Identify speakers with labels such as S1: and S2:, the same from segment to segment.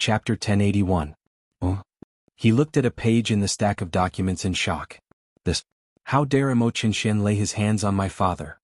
S1: Chapter 1081. Oh. He looked at a page in the stack of documents in shock. This. How dare Emo Qinshian lay his hands on my father?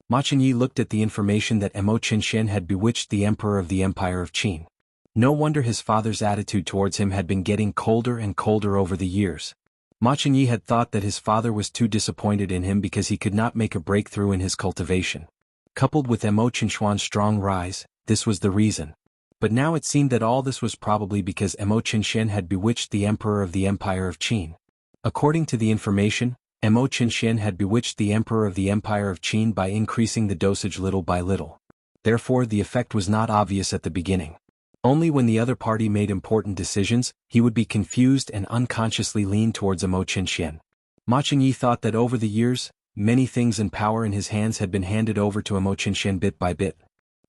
S1: Ma Qingyi looked at the information that Emo Qinshian had bewitched the emperor of the Empire of Qin. No wonder his father's attitude towards him had been getting colder and colder over the years. Ma Qingyi had thought that his father was too disappointed in him because he could not make a breakthrough in his cultivation. Coupled with Emo Qinshuan's strong rise, this was the reason. But now it seemed that all this was probably because Emo Qinshian had bewitched the emperor of the Empire of Qin. According to the information, Emo Qinshian had bewitched the emperor of the Empire of Qin by increasing the dosage little by little. Therefore the effect was not obvious at the beginning. Only when the other party made important decisions, he would be confused and unconsciously lean towards Emo Qinshian. Ma Qingyi thought that over the years, many things and power in his hands had been handed over to Emo Qinshian bit by bit.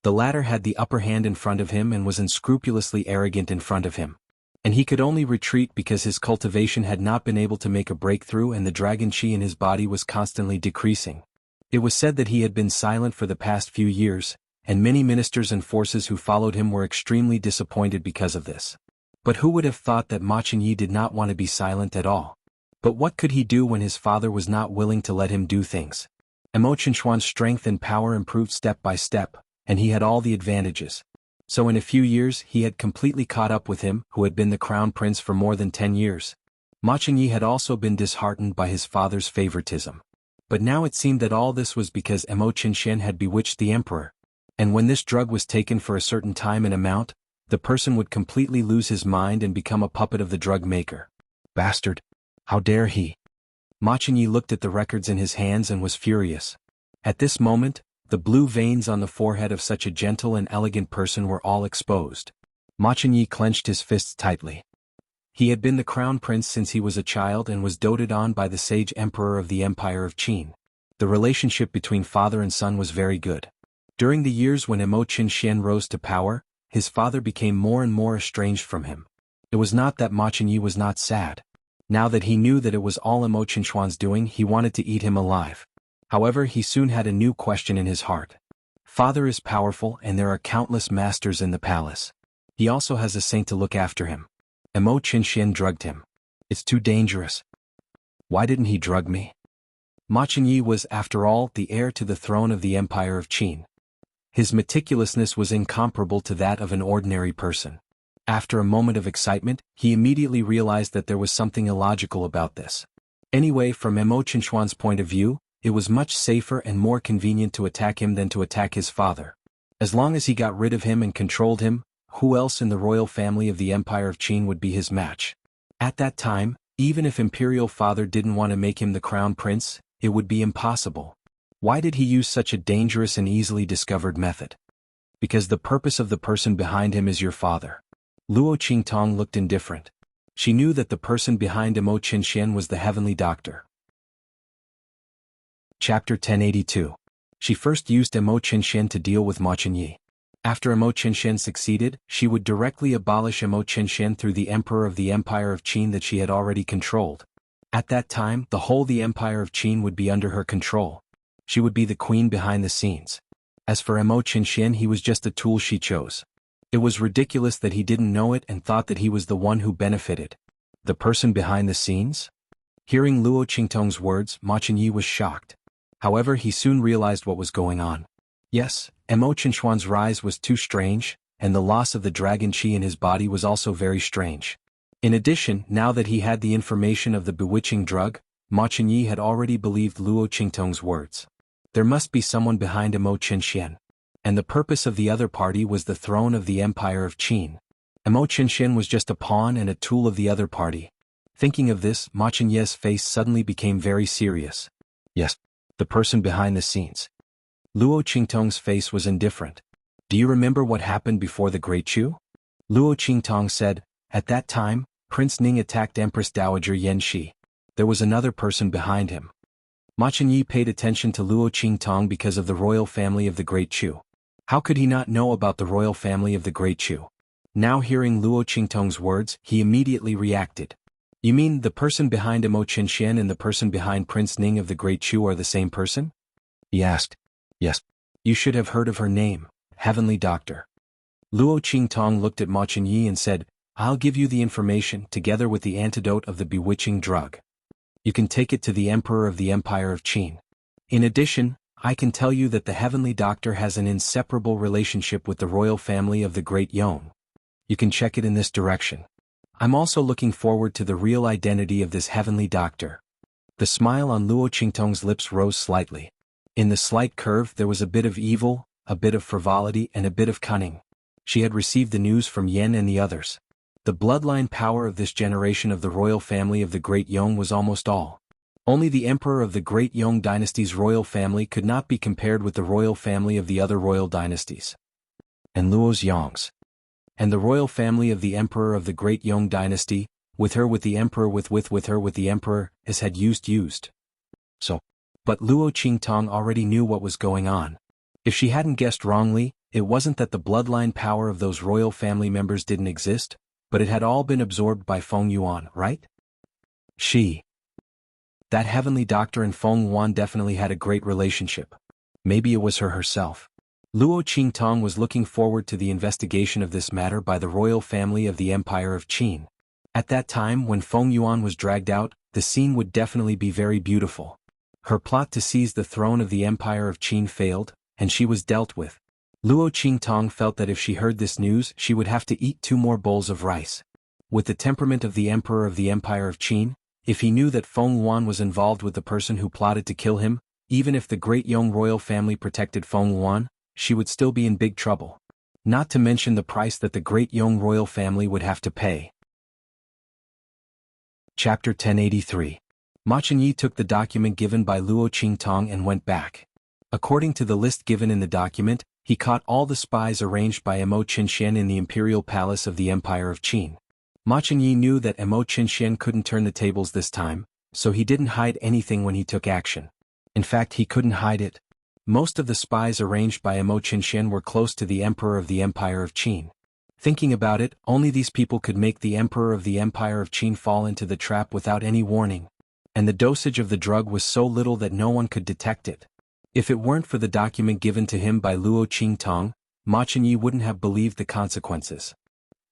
S1: The latter had the upper hand in front of him and was unscrupulously arrogant in front of him. And he could only retreat because his cultivation had not been able to make a breakthrough and the dragon qi in his body was constantly decreasing. It was said that he had been silent for the past few years, and many ministers and forces who followed him were extremely disappointed because of this. But who would have thought that Ma Qingyi did not want to be silent at all? But what could he do when his father was not willing to let him do things? Emo Qinshuan's strength and power improved step by step, and he had all the advantages. So in a few years he had completely caught up with him, who had been the crown prince for more than 10 years. Ma Qingyi had also been disheartened by his father's favoritism. But now it seemed that all this was because Emo Qinshian had bewitched the emperor. And when this drug was taken for a certain time and amount, the person would completely lose his mind and become a puppet of the drug maker. Bastard! How dare he? Ma Qingyi looked at the records in his hands and was furious. At this moment, the blue veins on the forehead of such a gentle and elegant person were all exposed. Ma Qingyi clenched his fists tightly. He had been the crown prince since he was a child and was doted on by the sage emperor of the Empire of Qin. The relationship between father and son was very good. During the years when Emo Qinshian rose to power, his father became more and more estranged from him. It was not that Ma Qingyi was not sad. Now that he knew that it was all Emo Qinshuan's doing, he wanted to eat him alive. However, he soon had a new question in his heart. Father is powerful and there are countless masters in the palace. He also has a saint to look after him. Emo Qinshian drugged him. It's too dangerous. Why didn't he drug me? Ma Qingyi was, after all, the heir to the throne of the Empire of Qin. His meticulousness was incomparable to that of an ordinary person. After a moment of excitement, he immediately realized that there was something illogical about this. Anyway, from Emo Qinshuan's point of view, it was much safer and more convenient to attack him than to attack his father. As long as he got rid of him and controlled him, who else in the royal family of the Empire of Qin would be his match? At that time, even if imperial father didn't want to make him the crown prince, it would be impossible. Why did he use such a dangerous and easily discovered method? Because the purpose of the person behind him is your father. Luo Qingtong looked indifferent. She knew that the person behind Emo Qinshian was the heavenly doctor. Chapter 1082. She first used Emo Qinshian to deal with Ma Qingyi. After Emo Qinshian succeeded, she would directly abolish Emo Qinshian through the emperor of the Empire of Qin that she had already controlled. At that time, the Empire of Qin would be under her control. She would be the queen behind the scenes. As for Emo Qinshian, he was just a tool she chose. It was ridiculous that he didn't know it and thought that he was the one who benefited. The person behind the scenes? Hearing Luo Qingtong's words, Ma Qingyi was shocked. However, he soon realized what was going on. Yes, Emo Qinshuan's rise was too strange, and the loss of the dragon qi in his body was also very strange. In addition, now that he had the information of the bewitching drug, Ma Qingyi had already believed Luo Qingtong's words. There must be someone behind Emo Qinshian. And the purpose of the other party was the throne of the Empire of Qin. Emo Qinshian was just a pawn and a tool of the other party. Thinking of this, Ma Qingyi's face suddenly became very serious. Yes, the person behind the scenes. Luo Qingtong's face was indifferent. Do you remember what happened before the Great Chu? Luo Qingtong said, at that time, Prince Ning attacked Empress Dowager Yan Shi. There was another person behind him. Ma Qingyi paid attention to Luo Qingtong because of the royal family of the Great Chu. How could he not know about the royal family of the Great Chu? Now hearing Luo Qingtong's words, he immediately reacted. You mean the person behind Emo Qinshian and the person behind Prince Ning of the Great Chu are the same person? He asked. Yes. You should have heard of her name, Heavenly Doctor. Luo Qingtong looked at Ma Chunyi and said, I'll give you the information together with the antidote of the bewitching drug. You can take it to the Emperor of the Empire of Qin. In addition, I can tell you that the Heavenly Doctor has an inseparable relationship with the royal family of the Great Yong. You can check it in this direction. I'm also looking forward to the real identity of this Heavenly Doctor. The smile on Luo Qingtong's lips rose slightly. In the slight curve there was a bit of evil, a bit of frivolity and a bit of cunning. She had received the news from Yen and the others. The bloodline power of this generation of the royal family of the Great Yong was almost all. Only the emperor of the Great Yong dynasty's royal family could not be compared with the royal family of the other royal dynasties. And Luo's Yongs. And the royal family of the emperor of the Great Yong dynasty, with her with the emperor with her with the emperor, as had used. So. But Luo Qingtong already knew what was going on. If she hadn't guessed wrongly, it wasn't that the bloodline power of those royal family members didn't exist, but it had all been absorbed by Feng Yuan, right? That Heavenly Doctor and Feng Yuan definitely had a great relationship. Maybe it was her herself. Luo Qingtong was looking forward to the investigation of this matter by the royal family of the Empire of Qin. At that time when Feng Yuan was dragged out, the scene would definitely be very beautiful. Her plot to seize the throne of the Empire of Qin failed, and she was dealt with. Luo Qingtong felt that if she heard this news she would have to eat 2 more bowls of rice. With the temperament of the Emperor of the Empire of Qin, if he knew that Feng Yuan was involved with the person who plotted to kill him, even if the Great Yong royal family protected Feng Yuan, she would still be in big trouble. Not to mention the price that the Great Yong royal family would have to pay. Chapter 1083. Ma Chunyi took the document given by Luo Qingtong and went back. According to the list given in the document, he caught all the spies arranged by Mo Qinshen in the imperial palace of the Empire of Qin. Ma Chunyi knew that Mo Qinshen couldn't turn the tables this time, so he didn't hide anything when he took action. In fact, he couldn't hide it. Most of the spies arranged by Mo Qinshen were close to the Emperor of the Empire of Qin. Thinking about it, only these people could make the Emperor of the Empire of Qin fall into the trap without any warning. And the dosage of the drug was so little that no one could detect it. If it weren't for the document given to him by Luo Qingtong, Ma Chunyi wouldn't have believed the consequences.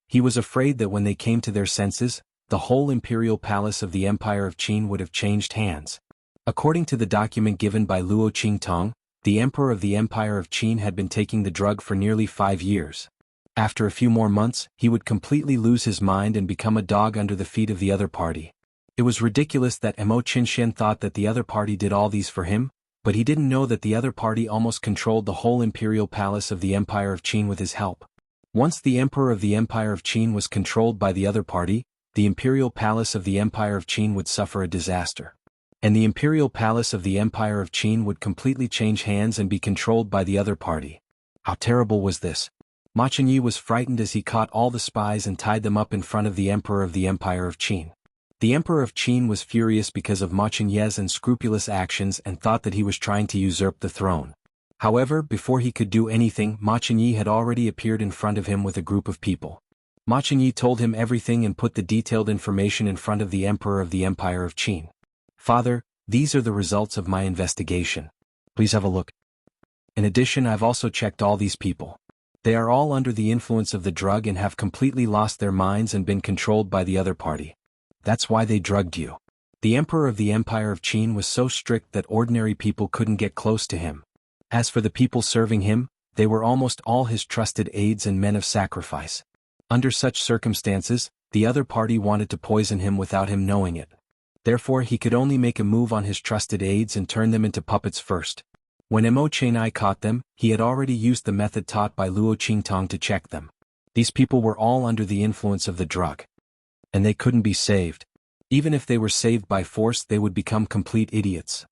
S1: He was afraid that when they came to their senses, the whole imperial palace of the Empire of Qin would have changed hands. According to the document given by Luo Qingtong, the Emperor of the Empire of Qin had been taking the drug for nearly 5 years. After a few more months, he would completely lose his mind and become a dog under the feet of the other party. It was ridiculous that Mo Qinshen thought that the other party did all these for him, but he didn't know that the other party almost controlled the whole imperial palace of the Empire of Qin with his help. Once the Emperor of the Empire of Qin was controlled by the other party, the imperial palace of the Empire of Qin would suffer a disaster. And the imperial palace of the Empire of Qin would completely change hands and be controlled by the other party. How terrible was this? Ma Chunyi was frightened as he caught all the spies and tied them up in front of the Emperor of the Empire of Qin. The Emperor of Qin was furious because of Ma Chunyi's unscrupulous actions and thought that he was trying to usurp the throne. However, before he could do anything, Ma Chunyi had already appeared in front of him with a group of people. Ma Chunyi told him everything and put the detailed information in front of the Emperor of the Empire of Qin. Father, these are the results of my investigation. Please have a look. In addition, I've also checked all these people. They are all under the influence of the drug and have completely lost their minds and been controlled by the other party. That's why they drugged you. The Emperor of the Empire of Qin was so strict that ordinary people couldn't get close to him. As for the people serving him, they were almost all his trusted aides and men of sacrifice. Under such circumstances, the other party wanted to poison him without him knowing it. Therefore he could only make a move on his trusted aides and turn them into puppets first. When Mo Qinshen caught them, he had already used the method taught by Luo Qingtong to check them. These people were all under the influence of the drug. And they couldn't be saved. Even if they were saved by force, they would become complete idiots.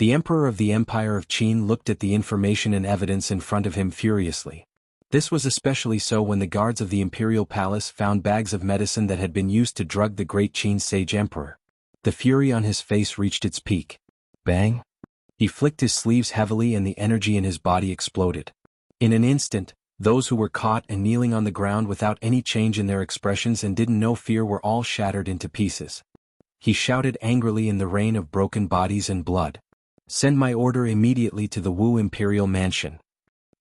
S1: The Emperor of the Empire of Qin looked at the information and evidence in front of him furiously. This was especially so when the guards of the imperial palace found bags of medicine that had been used to drug the great Qin sage emperor. The fury on his face reached its peak. Bang! He flicked his sleeves heavily and the energy in his body exploded. In an instant, those who were caught and kneeling on the ground without any change in their expressions and didn't know fear were all shattered into pieces. He shouted angrily in the rain of broken bodies and blood. Send my order immediately to the Wu Imperial Mansion.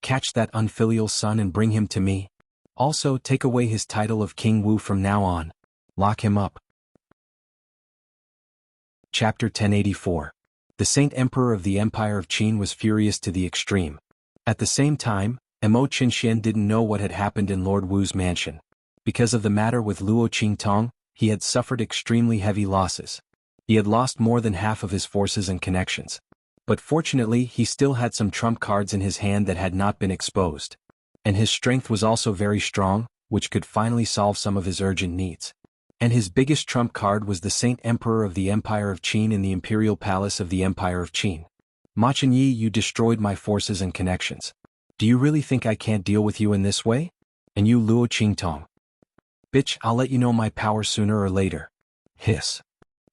S1: Catch that unfilial son and bring him to me. Also, take away his title of King Wu from now on. Lock him up. Chapter 1084. The Saint Emperor of the Empire of Qin was furious to the extreme. At the same time, Mo Qinxian didn't know what had happened in Lord Wu's mansion. Because of the matter with Luo Qingtong, he had suffered extremely heavy losses. He had lost more than half of his forces and connections. But fortunately he still had some trump cards in his hand that had not been exposed. And his strength was also very strong, which could finally solve some of his urgent needs. And his biggest trump card was the Saint Emperor of the Empire of Qin in the Imperial Palace of the Empire of Qin. Ma Chenyi, you destroyed my forces and connections. Do you really think I can't deal with you in this way? And you Luo Qingtong. Bitch, I'll let you know my power sooner or later. Hiss.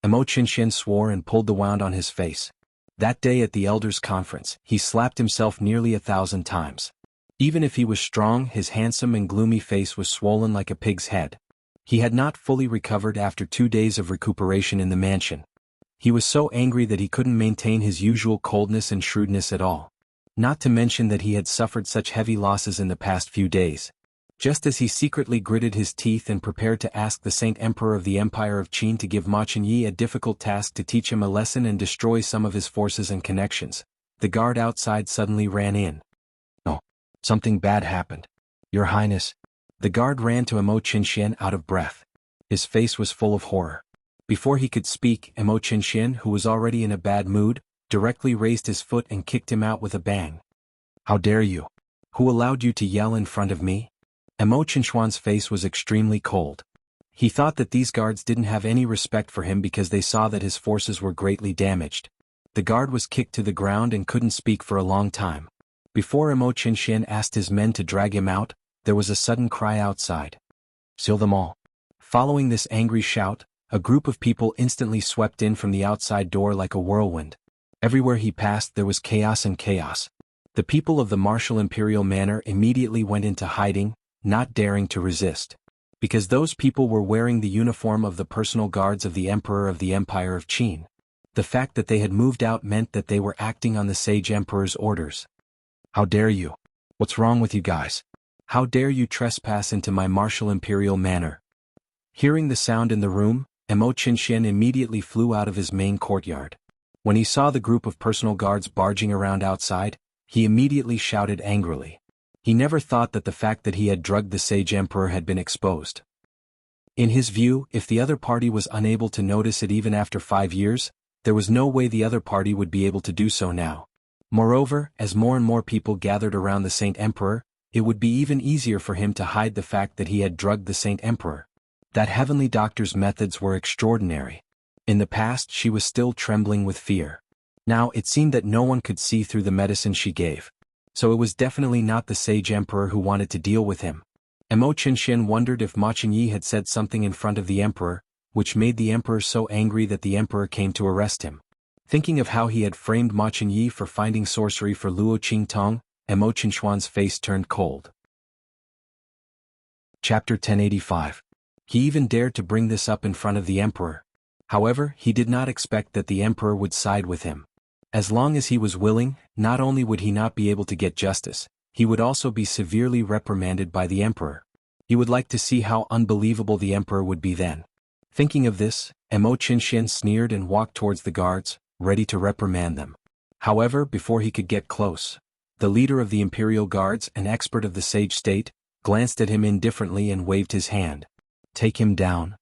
S1: Mo Qinxian swore and pulled the wand on his face. That day at the Elders' Conference, he slapped himself nearly 1,000 times. Even if he was strong, his handsome and gloomy face was swollen like a pig's head. He had not fully recovered after 2 days of recuperation in the mansion. He was so angry that he couldn't maintain his usual coldness and shrewdness at all. Not to mention that he had suffered such heavy losses in the past few days. Just as he secretly gritted his teeth and prepared to ask the Saint Emperor of the Empire of Qin to give Ma Chenyi a difficult task to teach him a lesson and destroy some of his forces and connections, the guard outside suddenly ran in. Oh, something bad happened. Your Highness. The guard ran to Mo Qinxian out of breath. His face was full of horror. Before he could speak, Mo Qinxian, who was already in a bad mood, directly raised his foot and kicked him out with a bang. How dare you? Who allowed you to yell in front of me? Mo Qinxian's face was extremely cold. He thought that these guards didn't have any respect for him because they saw that his forces were greatly damaged. The guard was kicked to the ground and couldn't speak for a long time. Before Mo Qinxian asked his men to drag him out, there was a sudden cry outside. Seal them all. Following this angry shout, a group of people instantly swept in from the outside door like a whirlwind. Everywhere he passed there was chaos and chaos. The people of the martial imperial manor immediately went into hiding, not daring to resist. Because those people were wearing the uniform of the personal guards of the Emperor of the Empire of Qin. The fact that they had moved out meant that they were acting on the Sage Emperor's orders. How dare you? What's wrong with you guys? How dare you trespass into my martial imperial manor? Hearing the sound in the room, Mo Qinxian immediately flew out of his main courtyard. When he saw the group of personal guards barging around outside, he immediately shouted angrily. He never thought that the fact that he had drugged the Sage Emperor had been exposed. In his view, if the other party was unable to notice it even after 5 years, there was no way the other party would be able to do so now. Moreover, as more and more people gathered around the Saint Emperor, it would be even easier for him to hide the fact that he had drugged the Saint Emperor. That heavenly doctor's methods were extraordinary. In the past she was still trembling with fear. Now it seemed that no one could see through the medicine she gave. So it was definitely not the Sage Emperor who wanted to deal with him. Mo Qinxian wondered if Ma Chenyi had said something in front of the Emperor, which made the Emperor so angry that the Emperor came to arrest him. Thinking of how he had framed Ma Chenyi for finding sorcery for Luo Qingtong, Mo Qinxian's face turned cold. Chapter 1085. He even dared to bring this up in front of the Emperor. However, he did not expect that the Emperor would side with him. As long as he was willing, not only would he not be able to get justice, he would also be severely reprimanded by the Emperor. He would like to see how unbelievable the Emperor would be then. Thinking of this, Mo Qinxian sneered and walked towards the guards, ready to reprimand them. However, before he could get close, the leader of the Imperial Guards, an expert of the Sage State, glanced at him indifferently and waved his hand. Take him down.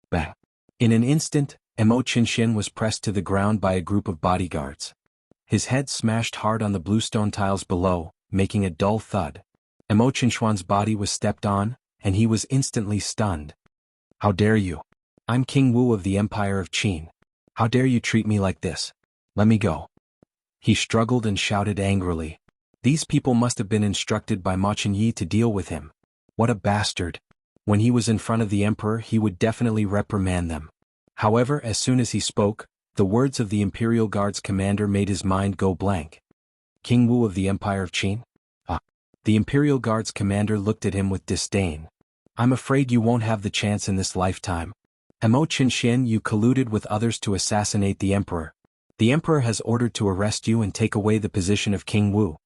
S1: Bang. In an instant, Mo Qinxian was pressed to the ground by a group of bodyguards. His head smashed hard on the bluestone tiles below, making a dull thud. Mo Qinxian's body was stepped on, and he was instantly stunned. How dare you? I'm King Wu of the Empire of Qin. How dare you treat me like this? Let me go. He struggled and shouted angrily. These people must have been instructed by Ma Chenyi to deal with him. What a bastard. When he was in front of the Emperor he would definitely reprimand them. However, as soon as he spoke, the words of the Imperial Guard's commander made his mind go blank. King Wu of the Empire of Qin? Ah. The Imperial Guard's commander looked at him with disdain. I'm afraid you won't have the chance in this lifetime. Mo Qinxian, you colluded with others to assassinate the Emperor. The Emperor has ordered to arrest you and take away the position of King Wu.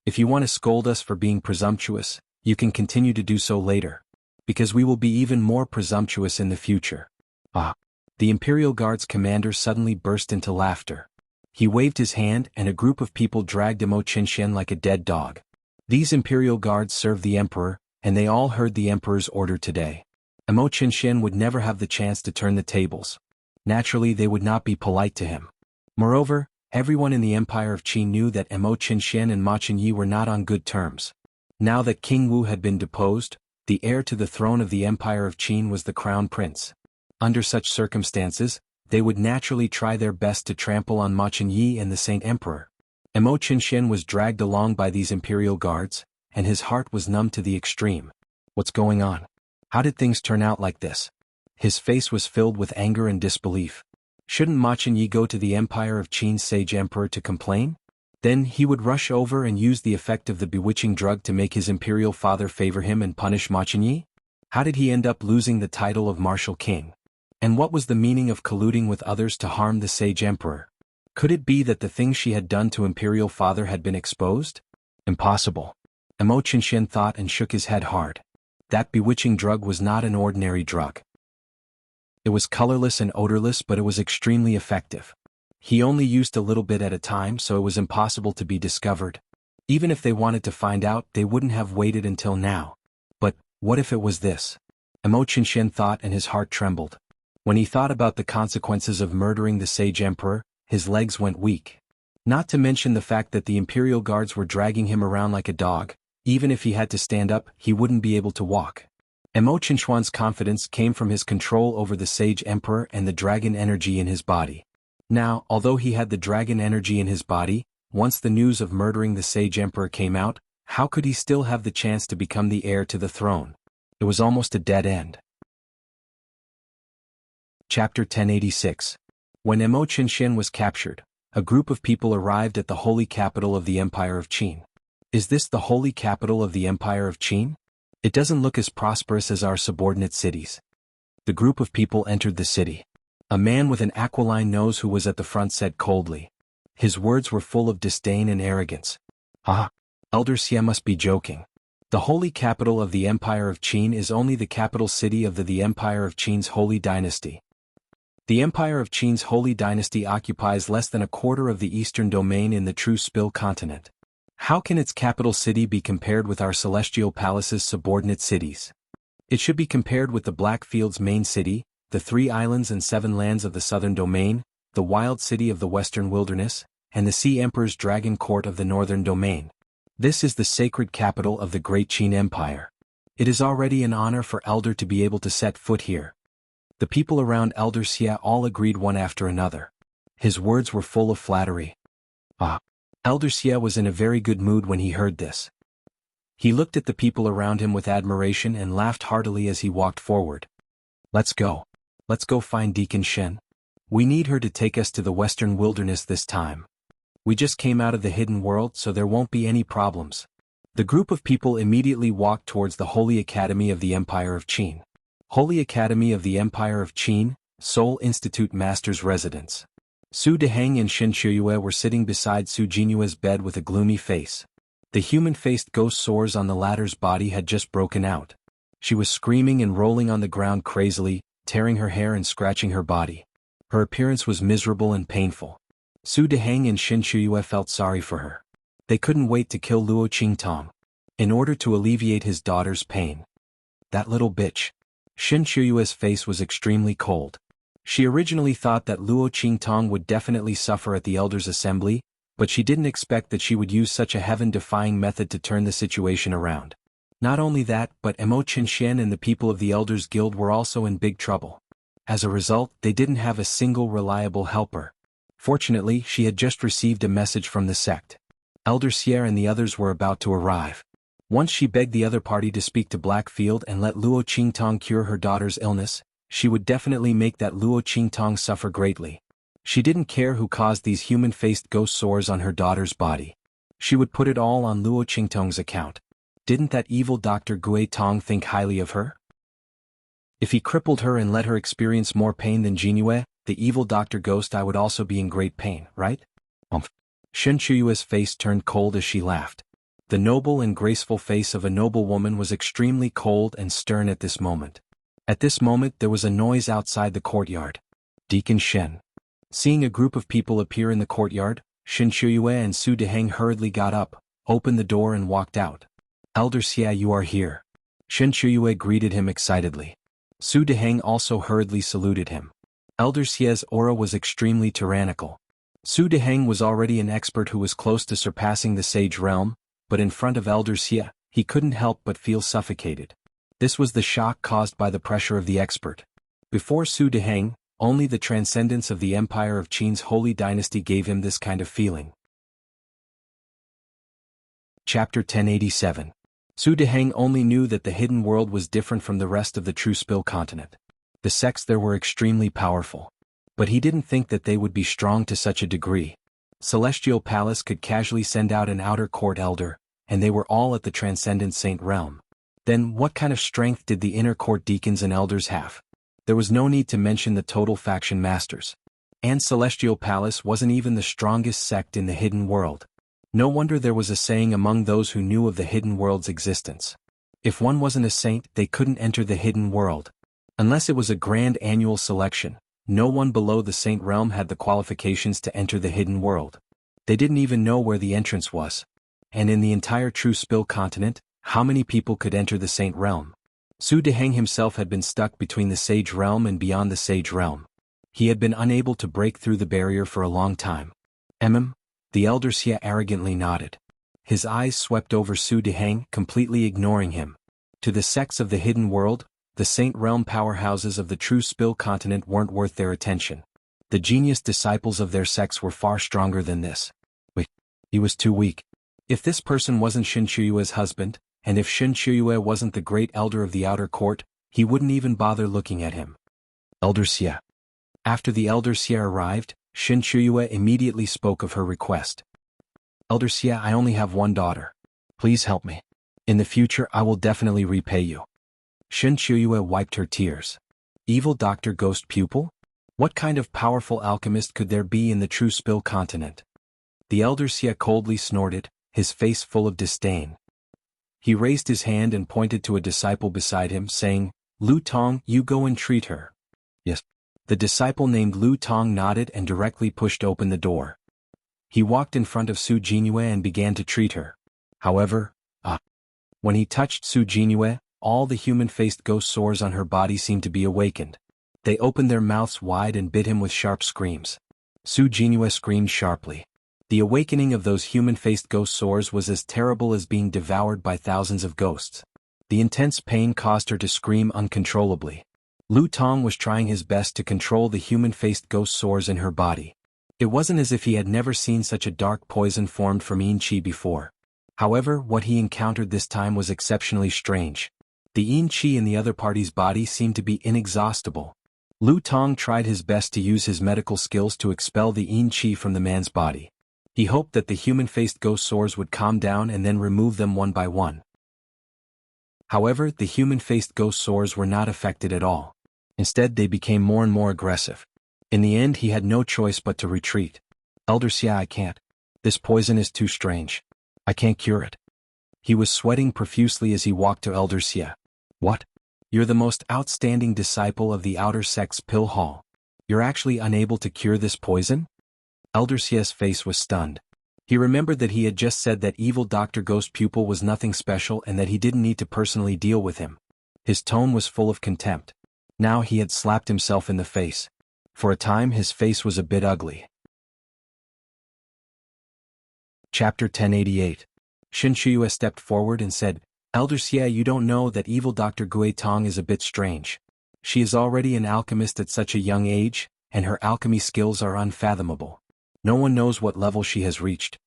S1: If you want to scold us for being presumptuous, you can continue to do so later. Because we will be even more presumptuous in the future. Ah. The Imperial Guard's commander suddenly burst into laughter. He waved his hand and a group of people dragged Emo Qinshen like a dead dog. These Imperial Guards served the Emperor, and they all heard the Emperor's order today. Emo Qinshen would never have the chance to turn the tables. Naturally, they would not be polite to him. Moreover, everyone in the Empire of Qin knew that Emo Qinshen and Ma Qinyi were not on good terms. Now that King Wu had been deposed, the heir to the throne of the Empire of Qin was the Crown Prince. Under such circumstances, they would naturally try their best to trample on Ma Qinyi and the Saint Emperor. Emo Qinshen was dragged along by these Imperial Guards, and his heart was numb to the extreme. What's going on? How did things turn out like this? His face was filled with anger and disbelief. Shouldn't Ma Qinyi go to the Empire of Qin's sage emperor to complain? Then he would rush over and use the effect of the bewitching drug to make his imperial father favor him and punish Ma Qinyi? How did he end up losing the title of martial king? And what was the meaning of colluding with others to harm the sage emperor? Could it be that the things she had done to imperial father had been exposed? Impossible. Emo Qinshen thought and shook his head hard. That bewitching drug was not an ordinary drug. It was colorless and odorless, but it was extremely effective. He only used a little bit at a time, so it was impossible to be discovered. Even if they wanted to find out, they wouldn't have waited until now. But what if it was this? Emo Qinshen thought and his heart trembled. When he thought about the consequences of murdering the sage emperor, his legs went weak. Not to mention the fact that the Imperial Guards were dragging him around like a dog. Even if he had to stand up, he wouldn't be able to walk. Emo Qinshuan's confidence came from his control over the sage emperor and the dragon energy in his body. Now, although he had the dragon energy in his body, once the news of murdering the sage emperor came out, how could he still have the chance to become the heir to the throne? It was almost a dead end. Chapter 1086. When Emo Qinshen was captured, a group of people arrived at the holy capital of the Empire of Qin. Is this the holy capital of the Empire of Qin? It doesn't look as prosperous as our subordinate cities. The group of people entered the city. A man with an aquiline nose who was at the front said coldly. His words were full of disdain and arrogance. Ah, Elder Xie must be joking. The holy capital of the Empire of Qin is only the capital city of the Empire of Qin's holy dynasty. The Empire of Qin's holy dynasty occupies less than a quarter of the eastern domain in the true Spill continent. How can its capital city be compared with our celestial palace's subordinate cities? It should be compared with the Blackfield's main city, the 3 islands and 7 lands of the southern domain, the wild city of the western wilderness, and the Sea Emperor's dragon court of the northern domain. This is the sacred capital of the great Qin Empire. It is already an honor for Elder to be able to set foot here. The people around Elder Xie all agreed one after another. His words were full of flattery. Ah. Elder Xie was in a very good mood when he heard this. He looked at the people around him with admiration and laughed heartily as he walked forward. Let's go. Let's go find Deacon Shen. We need her to take us to the western wilderness this time. We just came out of the hidden world, so there won't be any problems. The group of people immediately walked towards the Holy Academy of the Empire of Qin. Holy Academy of the Empire of Qin, Seoul Institute Master's Residence. Su Deheng and Shin Shuyue were sitting beside Su Jinyue's bed with a gloomy face. The human-faced ghost sores on the latter's body had just broken out. She was screaming and rolling on the ground crazily, tearing her hair and scratching her body. Her appearance was miserable and painful. Su Deheng and Shin Shuyue felt sorry for her. They couldn't wait to kill Luo Qingtong in order to alleviate his daughter's pain. That little bitch. Shin Shuyue's face was extremely cold. She originally thought that Luo Qingtong would definitely suffer at the elders' assembly, but she didn't expect that she would use such a heaven-defying method to turn the situation around. Not only that, but Emo Qinshen and the people of the Elders Guild were also in big trouble. As a result, they didn't have a single reliable helper. Fortunately, she had just received a message from the sect. Elder Xie and the others were about to arrive. Once she begged the other party to speak to Blackfield and let Luo Qingtong cure her daughter's illness, she would definitely make that Luo Qingtong suffer greatly. She didn't care who caused these human-faced ghost sores on her daughter's body. She would put it all on Luo Qingtong's account. Didn't that evil Dr. Gui Tong think highly of her? If he crippled her and let her experience more pain than Jinyue, the evil Dr. Ghost I would also be in great pain, right? Shin Chuyue's face turned cold as she laughed. The noble and graceful face of a noble woman was extremely cold and stern at this moment. At this moment there was a noise outside the courtyard. Deacon Shen. Seeing a group of people appear in the courtyard, Shen Shuyue and Su Deheng hurriedly got up, opened the door and walked out. Elder Xia, you are here. Shen Shuyue greeted him excitedly. Su Deheng also hurriedly saluted him. Elder Xia's aura was extremely tyrannical. Su Deheng was already an expert who was close to surpassing the sage realm, but in front of Elder Xia, he couldn't help but feel suffocated. This was the shock caused by the pressure of the expert. Before Su Deheng, only the transcendence of the empire of Qin's holy dynasty gave him this kind of feeling. Chapter 1087. Su Deheng only knew that the hidden world was different from the rest of the true Spill continent. The sects there were extremely powerful. But he didn't think that they would be strong to such a degree. Celestial Palace could casually send out an outer court elder, and they were all at the Transcendent Saint realm. Then what kind of strength did the inner court deacons and elders have? There was no need to mention the total faction masters. And Celestial Palace wasn't even the strongest sect in the hidden world. No wonder there was a saying among those who knew of the hidden world's existence. If one wasn't a saint, they couldn't enter the hidden world. Unless it was a grand annual selection, no one below the saint realm had the qualifications to enter the hidden world. They didn't even know where the entrance was. And in the entire true Spill continent, how many people could enter the saint realm? Su Deheng himself had been stuck between the sage realm and beyond the sage realm. He had been unable to break through the barrier for a long time. The elder Xia arrogantly nodded. His eyes swept over Su Deheng, completely ignoring him. To the sects of the hidden world, the saint realm powerhouses of the true Spill continent weren't worth their attention. The genius disciples of their sects were far stronger than this. Wait, he was too weak. If this person wasn't Shen Shuyue's husband, and if Shen Shuyue wasn't the great elder of the outer court, he wouldn't even bother looking at him. Elder Xia. After the elder Xia arrived, Shen Shuyue immediately spoke of her request. Elder Xia, I only have one daughter. Please help me. In the future I will definitely repay you. Shen Shuyue wiped her tears. Evil Dr. Ghost Pupil? What kind of powerful alchemist could there be in the true Spill continent? The elder Xia coldly snorted, his face full of disdain. He raised his hand and pointed to a disciple beside him, saying, Lu Tong, you go and treat her. Yes. The disciple named Lu Tong nodded and directly pushed open the door. He walked in front of Su Jinyue and began to treat her. However, when he touched Su Jinyue, all the human-faced ghost sores on her body seemed to be awakened. They opened their mouths wide and bit him with sharp screams. Su Jinyue screamed sharply. The awakening of those human-faced ghost sores was as terrible as being devoured by thousands of ghosts. The intense pain caused her to scream uncontrollably. Lu Tong was trying his best to control the human-faced ghost sores in her body. It wasn't as if he had never seen such a dark poison formed from Yin Qi before. However, what he encountered this time was exceptionally strange. The Yin Qi in the other party's body seemed to be inexhaustible. Lu Tong tried his best to use his medical skills to expel the Yin Qi from the man's body. He hoped that the human-faced ghost sores would calm down and then remove them one by one. However, the human-faced ghost sores were not affected at all. Instead, they became more and more aggressive. In the end, he had no choice but to retreat. Elder Xia, I can't. This poison is too strange. I can't cure it. He was sweating profusely as he walked to Elder Xia. What? You're the most outstanding disciple of the outer sect's pill hall. You're actually unable to cure this poison? Elder Xia's face was stunned. He remembered that he had just said that evil Dr. Ghost Pupil was nothing special and that he didn't need to personally deal with him. His tone was full of contempt. Now he had slapped himself in the face. For a time his face was a bit ugly. Chapter 1088. Shen Shuyue stepped forward and said, Elder Xia, you don't know that evil Dr. Gui Tong is a bit strange. She is already an alchemist at such a young age, and her alchemy skills are unfathomable. No one knows what level she has reached.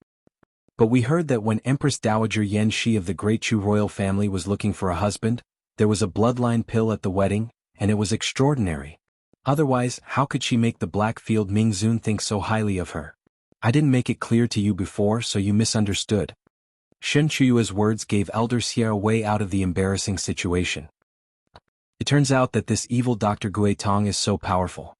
S1: But we heard that when Empress Dowager Yan Shi of the Great Chu royal family was looking for a husband, there was a bloodline pill at the wedding, and it was extraordinary. Otherwise, how could she make the Blackfield Mingzun think so highly of her? I didn't make it clear to you before, so you misunderstood. Shen Shuyue's words gave Elder Xia a way out of the embarrassing situation. It turns out that this evil Dr. Gui Tong is so powerful.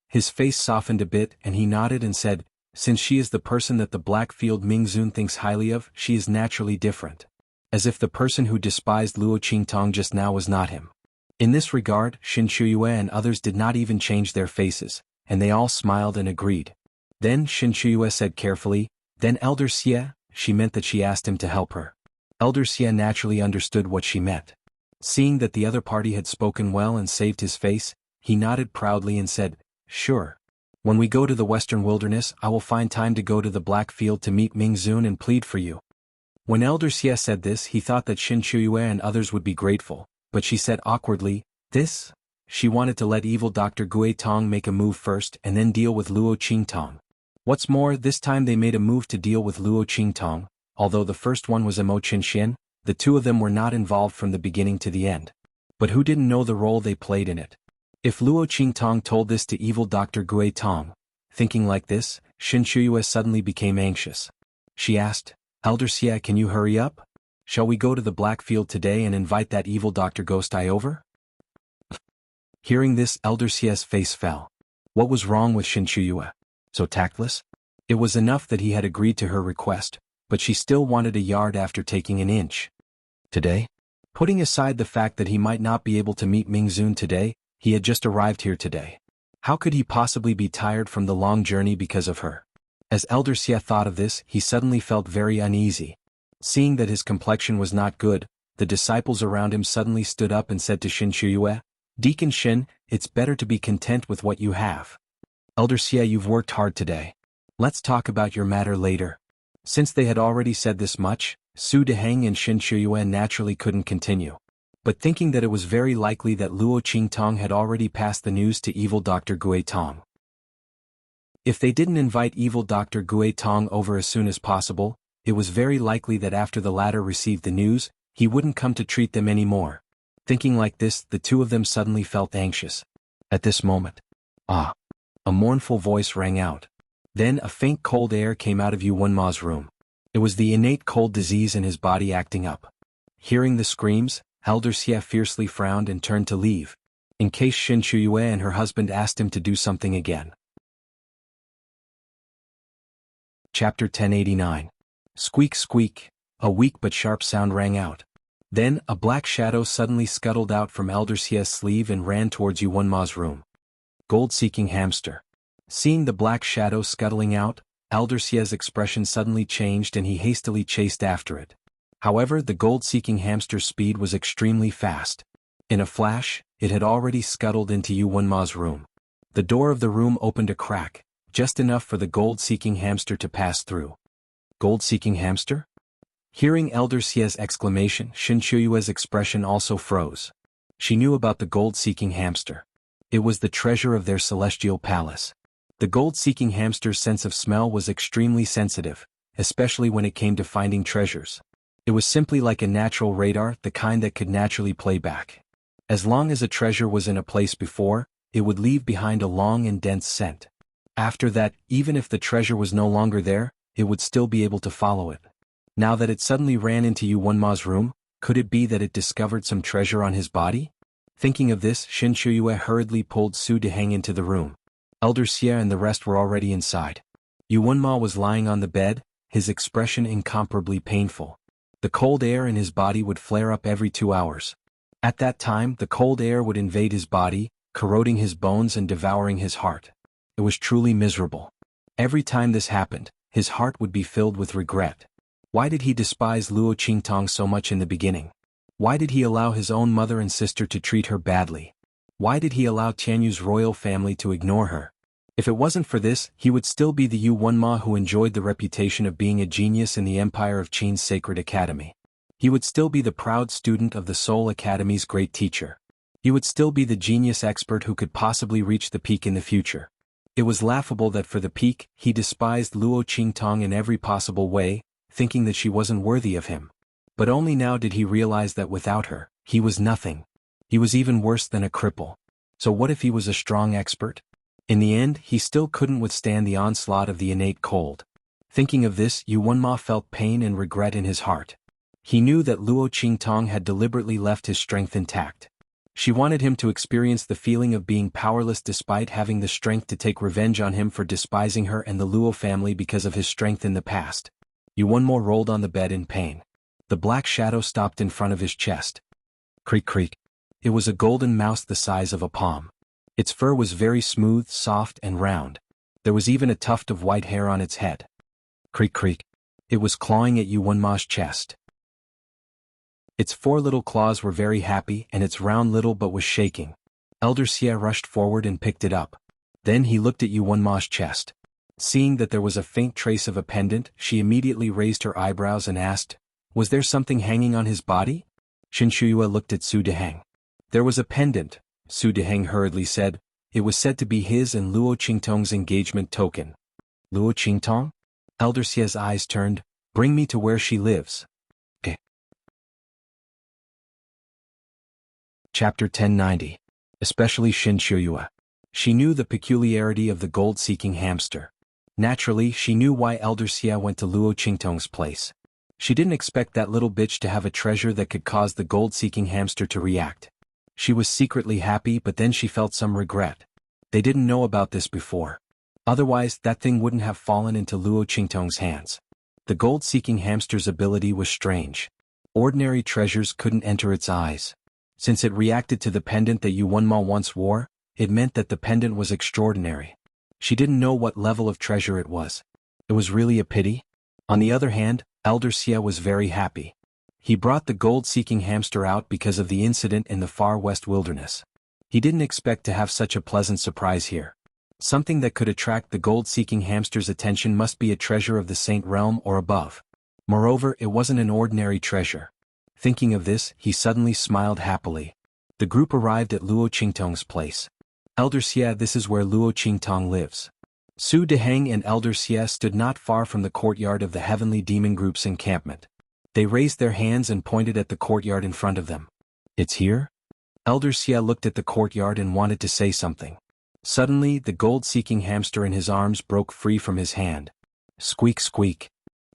S1: His face softened a bit and he nodded and said, Since she is the person that the Blackfield Mingzun thinks highly of, she is naturally different. As if the person who despised Luo Qingtong just now was not him. In this regard, Xin Shuyue and others did not even change their faces, and they all smiled and agreed. Then Xin Shuyue said carefully, "Then Elder Xie," she meant that she asked him to help her. Elder Xie naturally understood what she meant. Seeing that the other party had spoken well and saved his face, he nodded proudly and said, "Sure. When we go to the Western Wilderness, I will find time to go to the Blackfield to meet Mingzun and plead for you." When Elder Xie said this, he thought that Xin Shuyue and others would be grateful, but she said awkwardly, "This?" She wanted to let evil Dr. Gui Tong make a move first and then deal with Luo Qingtong. What's more, this time they made a move to deal with Luo Qingtong. Although the first one was Mo Qinxian, the two of them were not involved from the beginning to the end. But who didn't know the role they played in it? If Luo Qingtong told this to evil Dr. Gui Tong, thinking like this, Xin Shuyue suddenly became anxious. She asked, "Elder Xie, can you hurry up? Shall we go to the Blackfield today and invite that evil Dr. Ghost Eye over?" Hearing this, Elder Xie's face fell. What was wrong with Xin Shuyue? So tactless? It was enough that he had agreed to her request, but she still wanted a yard after taking an inch. Today? Putting aside the fact that he might not be able to meet Mingzun today, he had just arrived here today. How could he possibly be tired from the long journey because of her? As Elder Xie thought of this, he suddenly felt very uneasy. Seeing that his complexion was not good, the disciples around him suddenly stood up and said to Xin Shuyue, "Deacon Xin, it's better to be content with what you have. Elder Xie, you've worked hard today. Let's talk about your matter later." Since they had already said this much, Su Deheng and Xin Shuyue naturally couldn't continue. But thinking that it was very likely that Luo Qingtong had already passed the news to evil Dr. Gui Tong. If they didn't invite evil Dr. Gui Tong over as soon as possible, it was very likely that after the latter received the news, he wouldn't come to treat them anymore. Thinking like this, the two of them suddenly felt anxious. At this moment, a mournful voice rang out. Then a faint cold air came out of Yu Wenma's room. It was the innate cold disease in his body acting up. Hearing the screams, Elder Xie fiercely frowned and turned to leave, in case Xin Shuyue and her husband asked him to do something again. Chapter 1089. Squeak squeak, a weak but sharp sound rang out. Then a black shadow suddenly scuttled out from Elder Xie's sleeve and ran towards Yu Wenma's room. Gold-seeking hamster. Seeing the black shadow scuttling out, Elder Xie's expression suddenly changed and he hastily chased after it. However, the gold-seeking hamster's speed was extremely fast. In a flash, it had already scuttled into Yu Wenma's room. The door of the room opened a crack, just enough for the gold-seeking hamster to pass through. Gold-seeking hamster? Hearing Elder Xie's exclamation, Xin Shuyue's expression also froze. She knew about the gold-seeking hamster. It was the treasure of their celestial palace. The gold-seeking hamster's sense of smell was extremely sensitive, especially when it came to finding treasures. It was simply like a natural radar, the kind that could naturally play back. As long as a treasure was in a place before, it would leave behind a long and dense scent. After that, even if the treasure was no longer there, it would still be able to follow it. Now that it suddenly ran into Yu Wenma's room, could it be that it discovered some treasure on his body? Thinking of this, Xin Shuyue hurriedly pulled Su Deheng into the room. Elder Xie and the rest were already inside. Yu Wenma was lying on the bed, his expression incomparably painful. The cold air in his body would flare up every 2 hours. At that time, the cold air would invade his body, corroding his bones and devouring his heart. It was truly miserable. Every time this happened, his heart would be filled with regret. Why did he despise Luo Qingtong so much in the beginning? Why did he allow his own mother and sister to treat her badly? Why did he allow Tianyu's royal family to ignore her? If it wasn't for this, he would still be the Yu Wenma who enjoyed the reputation of being a genius in the empire of Qin's sacred academy. He would still be the proud student of the Soul Academy's great teacher. He would still be the genius expert who could possibly reach the peak in the future. It was laughable that for the peak, he despised Luo Qingtong in every possible way, thinking that she wasn't worthy of him. But only now did he realize that without her, he was nothing. He was even worse than a cripple. So what if he was a strong expert? In the end, he still couldn't withstand the onslaught of the innate cold. Thinking of this, Yu Wenma felt pain and regret in his heart. He knew that Luo Qingtong had deliberately left his strength intact. She wanted him to experience the feeling of being powerless despite having the strength to take revenge on him for despising her and the Luo family because of his strength in the past. Yuwonmo rolled on the bed in pain. The black shadow stopped in front of his chest. Creak creak. It was a golden mouse the size of a palm. Its fur was very smooth, soft, and round. There was even a tuft of white hair on its head. Creak creak. It was clawing at Yuwonma's chest. Its 4 little claws were very happy and its round little butt was shaking. Elder Xie rushed forward and picked it up. Then he looked at Yuwonma's chest. Seeing that there was a faint trace of a pendant, she immediately raised her eyebrows and asked, "Was there something hanging on his body?" Shinshuyue looked at Su Deheng. "There was a pendant," Su Deheng hurriedly said. "It was said to be his and Luo Qingtong's engagement token." "Luo Qingtong?" Elder Xie's eyes turned. "Bring me to where she lives." Chapter 1090. Especially Shinshuyue. She knew the peculiarity of the gold-seeking hamster. Naturally, she knew why Elder Xie went to Luo Qingtong's place. She didn't expect that little bitch to have a treasure that could cause the gold-seeking hamster to react. She was secretly happy, but then she felt some regret. They didn't know about this before. Otherwise, that thing wouldn't have fallen into Luo Qingtong's hands. The gold-seeking hamster's ability was strange. Ordinary treasures couldn't enter its eyes. Since it reacted to the pendant that Yuwonma once wore, it meant that the pendant was extraordinary. She didn't know what level of treasure it was. It was really a pity. On the other hand, Elder Xie was very happy. He brought the gold-seeking hamster out because of the incident in the far west wilderness. He didn't expect to have such a pleasant surprise here. Something that could attract the gold-seeking hamster's attention must be a treasure of the Saint Realm or above. Moreover, it wasn't an ordinary treasure. Thinking of this, he suddenly smiled happily. The group arrived at Luo Qingtong's place. "Elder Xie, this is where Luo Qingtong lives." Su Deheng and Elder Xie stood not far from the courtyard of the Heavenly Demon Group's encampment. They raised their hands and pointed at the courtyard in front of them. "It's here?" Elder Xie looked at the courtyard and wanted to say something. Suddenly, the gold-seeking hamster in his arms broke free from his hand. Squeak squeak.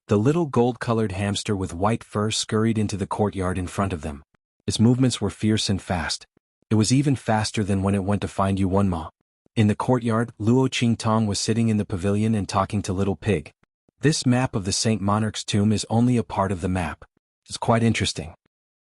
S1: The little gold-colored hamster with white fur scurried into the courtyard in front of them. Its movements were fierce and fast. It was even faster than when it went to find Yuwonma. In the courtyard, Luo Qingtong was sitting in the pavilion and talking to Little Pig. "This map of the Saint Monarch's tomb is only a part of the map. It's quite interesting."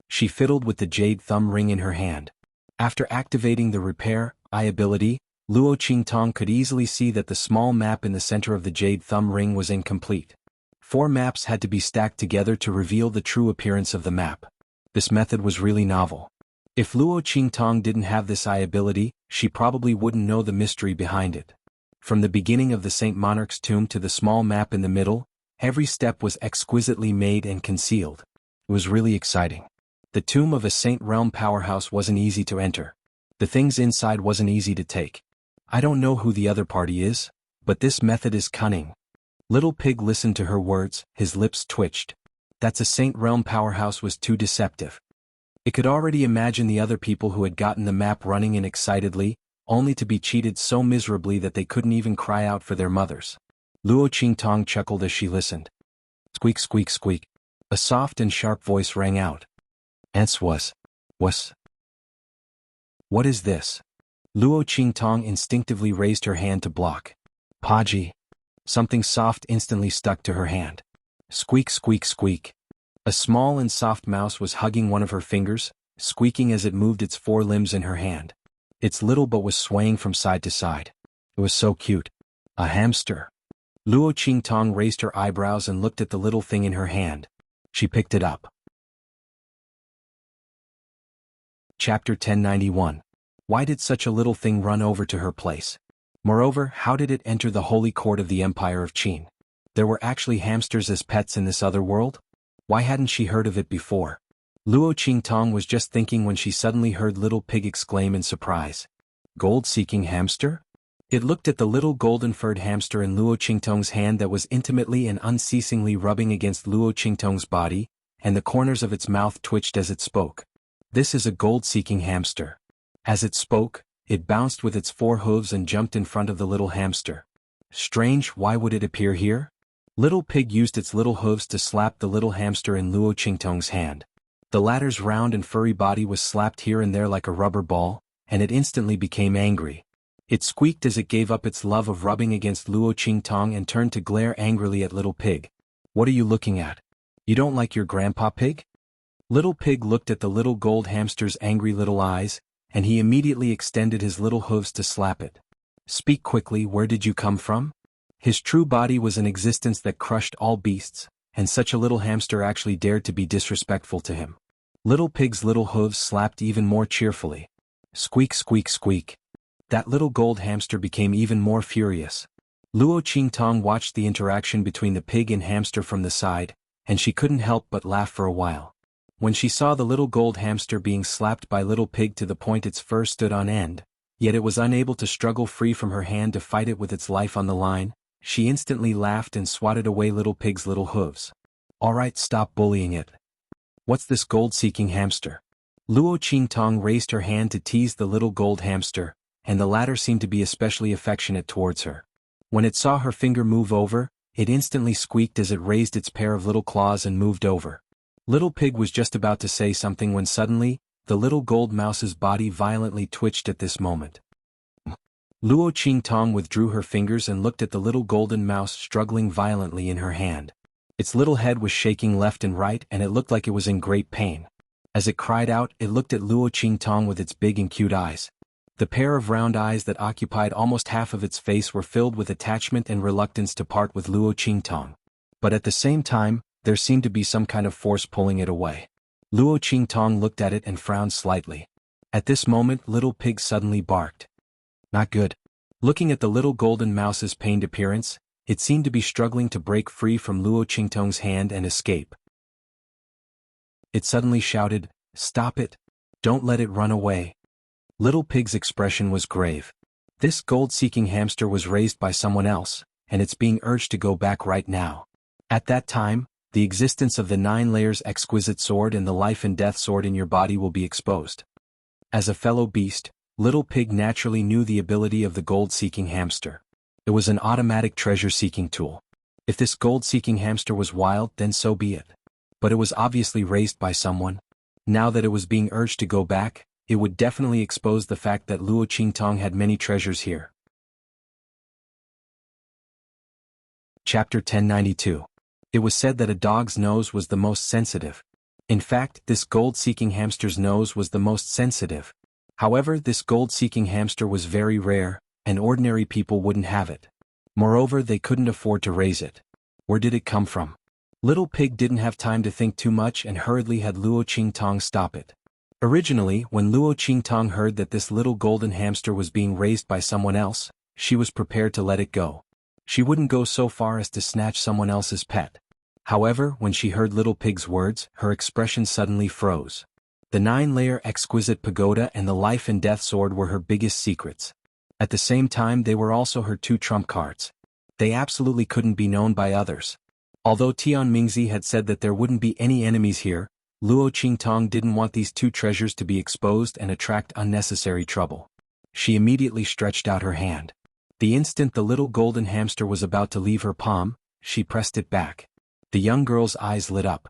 S1: She fiddled with the jade thumb ring in her hand. After activating the repair eye ability, Luo Qingtong could easily see that the small map in the center of the jade thumb ring was incomplete. 4 maps had to be stacked together to reveal the true appearance of the map. This method was really novel. If Luo Qingtong didn't have this eye ability, she probably wouldn't know the mystery behind it. From the beginning of the Saint Monarch's tomb to the small map in the middle, every step was exquisitely made and concealed. It was really exciting. The tomb of a Saint Realm powerhouse wasn't easy to enter. The things inside wasn't easy to take. I don't know who the other party is, but this method is cunning. Little Pig listened to her words, his lips twitched. That's a Saint Realm powerhouse was too deceptive. It could already imagine the other people who had gotten the map running in excitedly, only to be cheated so miserably that they couldn't even cry out for their mothers. Luo Qingtong chuckled as she listened. Squeak squeak squeak. A soft and sharp voice rang out. "Ants was. What is this?" Luo Qingtong instinctively raised her hand to block. "Paji." Something soft instantly stuck to her hand. Squeak squeak squeak. A small and soft mouse was hugging one of her fingers, squeaking as it moved its 4 limbs in her hand. Its little butt was swaying from side to side. It was so cute. A hamster. Luo Qingtong raised her eyebrows and looked at the little thing in her hand. She picked it up. Chapter 1091. Why did such a little thing run over to her place? Moreover, how did it enter the holy court of the Empire of Qin? There were actually hamsters as pets in this other world? Why hadn't she heard of it before? Luo Qingtong was just thinking when she suddenly heard Little Pig exclaim in surprise. "Gold-seeking hamster?" It looked at the little golden-furred hamster in Luo Qingtong's hand that was intimately and unceasingly rubbing against Luo Qingtong's body, and the corners of its mouth twitched as it spoke. "This is a gold-seeking hamster." As it spoke, it bounced with its 4 hooves and jumped in front of the little hamster. Strange, why would it appear here? Little Pig used its little hooves to slap the little hamster in Luo Qingtong's hand. The latter's round and furry body was slapped here and there like a rubber ball, and it instantly became angry. It squeaked as it gave up its love of rubbing against Luo Qingtong and turned to glare angrily at Little Pig. "What are you looking at? You don't like your grandpa pig?" Little Pig looked at the little gold hamster's angry little eyes, and he immediately extended his little hooves to slap it. "Speak quickly, where did you come from?" His true body was an existence that crushed all beasts, and such a little hamster actually dared to be disrespectful to him. Little Pig's little hooves slapped even more cheerfully. Squeak, squeak, squeak. That little gold hamster became even more furious. Luo Qingtong watched the interaction between the pig and hamster from the side, and she couldn't help but laugh for a while. When she saw the little gold hamster being slapped by Little Pig to the point its fur stood on end, yet it was unable to struggle free from her hand to fight it with its life on the line, she instantly laughed and swatted away Little Pig's little hooves. "Alright, stop bullying it. What's this gold-seeking hamster?" Luo Qingtong raised her hand to tease the little gold hamster, and the latter seemed to be especially affectionate towards her. When it saw her finger move over, it instantly squeaked as it raised its pair of little claws and moved over. Little Pig was just about to say something when suddenly, the little gold mouse's body violently twitched at this moment. Luo Qingtong withdrew her fingers and looked at the little golden mouse struggling violently in her hand. Its little head was shaking left and right and it looked like it was in great pain. As it cried out, it looked at Luo Qingtong with its big and cute eyes. The pair of round eyes that occupied almost half of its face were filled with attachment and reluctance to part with Luo Qingtong. But at the same time, there seemed to be some kind of force pulling it away. Luo Qingtong looked at it and frowned slightly. At this moment, Little Pig suddenly barked. Not good. Looking at the little golden mouse's pained appearance, it seemed to be struggling to break free from Luo Qingtong's hand and escape. It suddenly shouted, "Stop it! Don't let it run away!" Little Pig's expression was grave. This gold-seeking hamster was raised by someone else, and it's being urged to go back right now. At that time, the existence of the 9 layers exquisite sword and the life and death sword in your body will be exposed. As a fellow beast, Little Pig naturally knew the ability of the gold-seeking hamster. It was an automatic treasure-seeking tool. If this gold-seeking hamster was wild, then so be it. But it was obviously raised by someone. Now that it was being urged to go back, it would definitely expose the fact that Luo Qingtong had many treasures here. Chapter 1092. It was said that a dog's nose was the most sensitive. In fact, this gold-seeking hamster's nose was the most sensitive. However, this gold-seeking hamster was very rare, and ordinary people wouldn't have it. Moreover, they couldn't afford to raise it. Where did it come from? Little Pig didn't have time to think too much and hurriedly had Luo Qingtong stop it. Originally, when Luo Qingtong heard that this little golden hamster was being raised by someone else, she was prepared to let it go. She wouldn't go so far as to snatch someone else's pet. However, when she heard Little Pig's words, her expression suddenly froze. The 9-layer exquisite pagoda and the life and death sword were her biggest secrets. At the same time, they were also her 2 trump cards. They absolutely couldn't be known by others. Although Tian Mingzi had said that there wouldn't be any enemies here, Luo Qingtong didn't want these 2 treasures to be exposed and attract unnecessary trouble. She immediately stretched out her hand. The instant the little golden hamster was about to leave her palm, she pressed it back. The young girl's eyes lit up.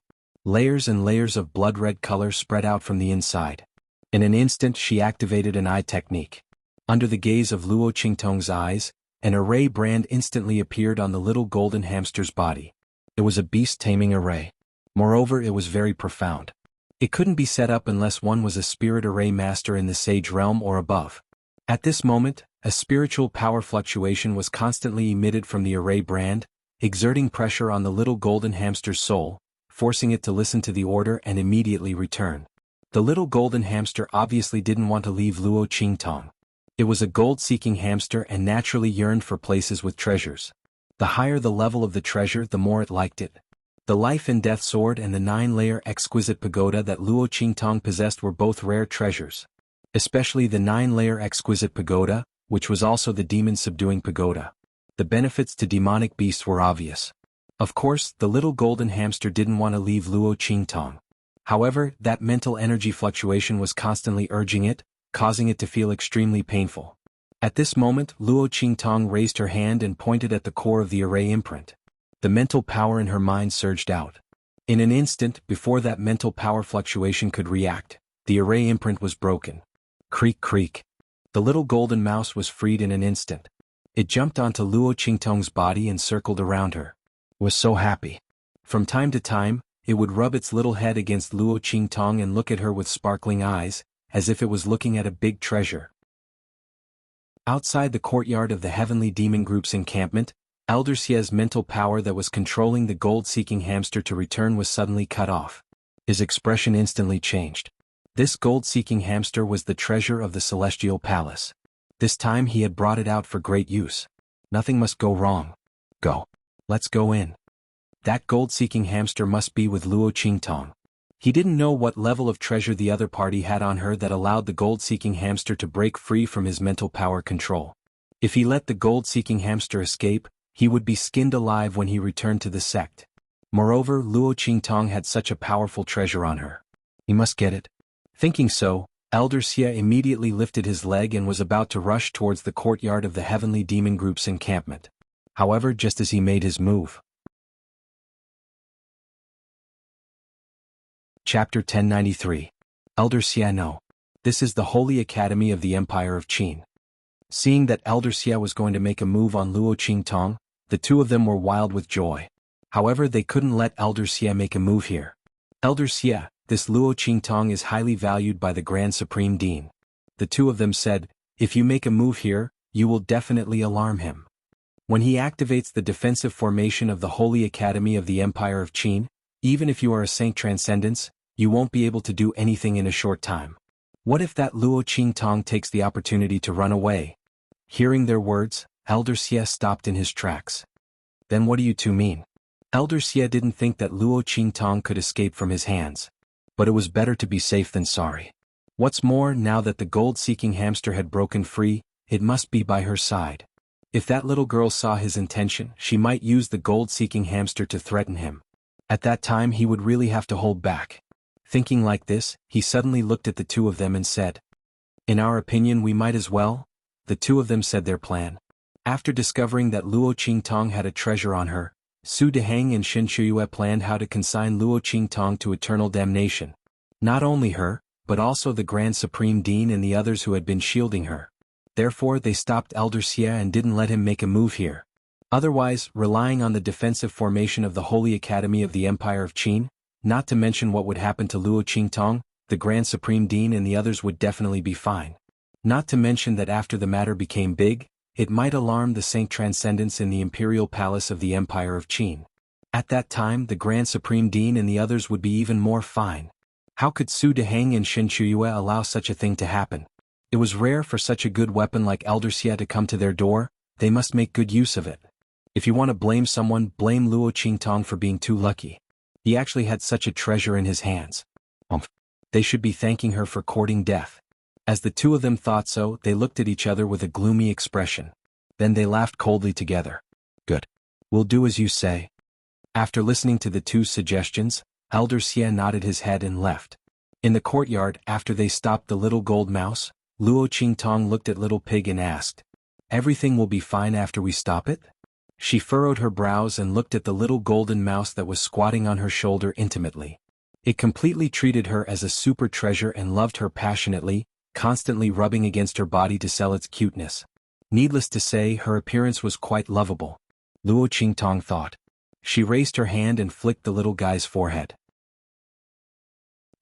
S1: Layers and layers of blood-red color spread out from the inside. In an instant she activated an eye technique. Under the gaze of Luo Qingtong's eyes, an array brand instantly appeared on the little golden hamster's body. It was a beast-taming array. Moreover, it was very profound. It couldn't be set up unless one was a spirit array master in the sage realm or above. At this moment, a spiritual power fluctuation was constantly emitted from the array brand, exerting pressure on the little golden hamster's soul, forcing it to listen to the order and immediately return. The little golden hamster obviously didn't want to leave Luo Qingtong. It was a gold-seeking hamster and naturally yearned for places with treasures. The higher the level of the treasure, the more it liked it. The life and death sword and the 9-layer exquisite pagoda that Luo Qingtong possessed were both rare treasures. Especially the 9-layer exquisite pagoda, which was also the demon-subduing pagoda. The benefits to demonic beasts were obvious. Of course, the little golden hamster didn't want to leave Luo Qingtong. However, that mental energy fluctuation was constantly urging it, causing it to feel extremely painful. At this moment, Luo Qingtong raised her hand and pointed at the core of the array imprint. The mental power in her mind surged out. In an instant, before that mental power fluctuation could react, the array imprint was broken. Creak creak. The little golden mouse was freed in an instant. It jumped onto Luo Qingtong's body and circled around her. Was so happy. From time to time, it would rub its little head against Luo Qingtong and look at her with sparkling eyes, as if it was looking at a big treasure. Outside the courtyard of the Heavenly Demon Group's encampment, Elder Xie's mental power that was controlling the gold-seeking hamster to return was suddenly cut off. His expression instantly changed. This gold-seeking hamster was the treasure of the Celestial Palace. This time he had brought it out for great use. Nothing must go wrong. Go. Let's go in. That gold-seeking hamster must be with Luo Qingtong. He didn't know what level of treasure the other party had on her that allowed the gold-seeking hamster to break free from his mental power control. If he let the gold-seeking hamster escape, he would be skinned alive when he returned to the sect. Moreover, Luo Qingtong had such a powerful treasure on her. He must get it. Thinking so, Elder Xie immediately lifted his leg and was about to rush towards the courtyard of the Heavenly Demon Group's encampment. However, just as he made his move. Chapter 1093. Elder Xie no. This is the Holy Academy of the Empire of Qin. Seeing that Elder Xie was going to make a move on Luo Qingtong, the two of them were wild with joy. However, they couldn't let Elder Xie make a move here. Elder Xie, this Luo Qingtong is highly valued by the Grand Supreme Dean. The two of them said, if you make a move here, you will definitely alarm him. When he activates the defensive formation of the Holy Academy of the Empire of Qin, even if you are a Saint Transcendence, you won't be able to do anything in a short time. What if that Luo Qingtong takes the opportunity to run away? Hearing their words, Elder Xie stopped in his tracks. Then what do you two mean? Elder Xie didn't think that Luo Qingtong could escape from his hands. But it was better to be safe than sorry. What's more, now that the gold-seeking hamster had broken free, it must be by her side. If that little girl saw his intention, she might use the gold-seeking hamster to threaten him. At that time he would really have to hold back. Thinking like this, he suddenly looked at the two of them and said, in our opinion we might as well. The two of them said their plan. After discovering that Luo Qingtong had a treasure on her, Su Deheng and Shen Shuyue planned how to consign Luo Qingtong to eternal damnation. Not only her, but also the Grand Supreme Dean and the others who had been shielding her. Therefore they stopped Elder Xie and didn't let him make a move here. Otherwise, relying on the defensive formation of the Holy Academy of the Empire of Qin, not to mention what would happen to Luo Qingtong, the Grand Supreme Dean and the others would definitely be fine. Not to mention that after the matter became big, it might alarm the Saint Transcendence in the Imperial Palace of the Empire of Qin. At that time the Grand Supreme Dean and the others would be even more fine. How could Su Deheng and Shen Shuyue allow such a thing to happen? It was rare for such a good weapon like Elder Xie to come to their door. They must make good use of it. If you want to blame someone, blame Luo Qingtong for being too lucky. He actually had such a treasure in his hands. They should be thanking her for courting death. As the two of them thought so, they looked at each other with a gloomy expression. Then they laughed coldly together. Good. We'll do as you say. After listening to the two suggestions, Elder Xie nodded his head and left. In the courtyard, after they stopped the little gold mouse, Luo Qingtong looked at Little Pig and asked, everything will be fine after we stop it? She furrowed her brows and looked at the little golden mouse that was squatting on her shoulder intimately. It completely treated her as a super treasure and loved her passionately, constantly rubbing against her body to sell its cuteness. Needless to say, her appearance was quite lovable. Luo Qingtong thought. She raised her hand and flicked the little guy's forehead.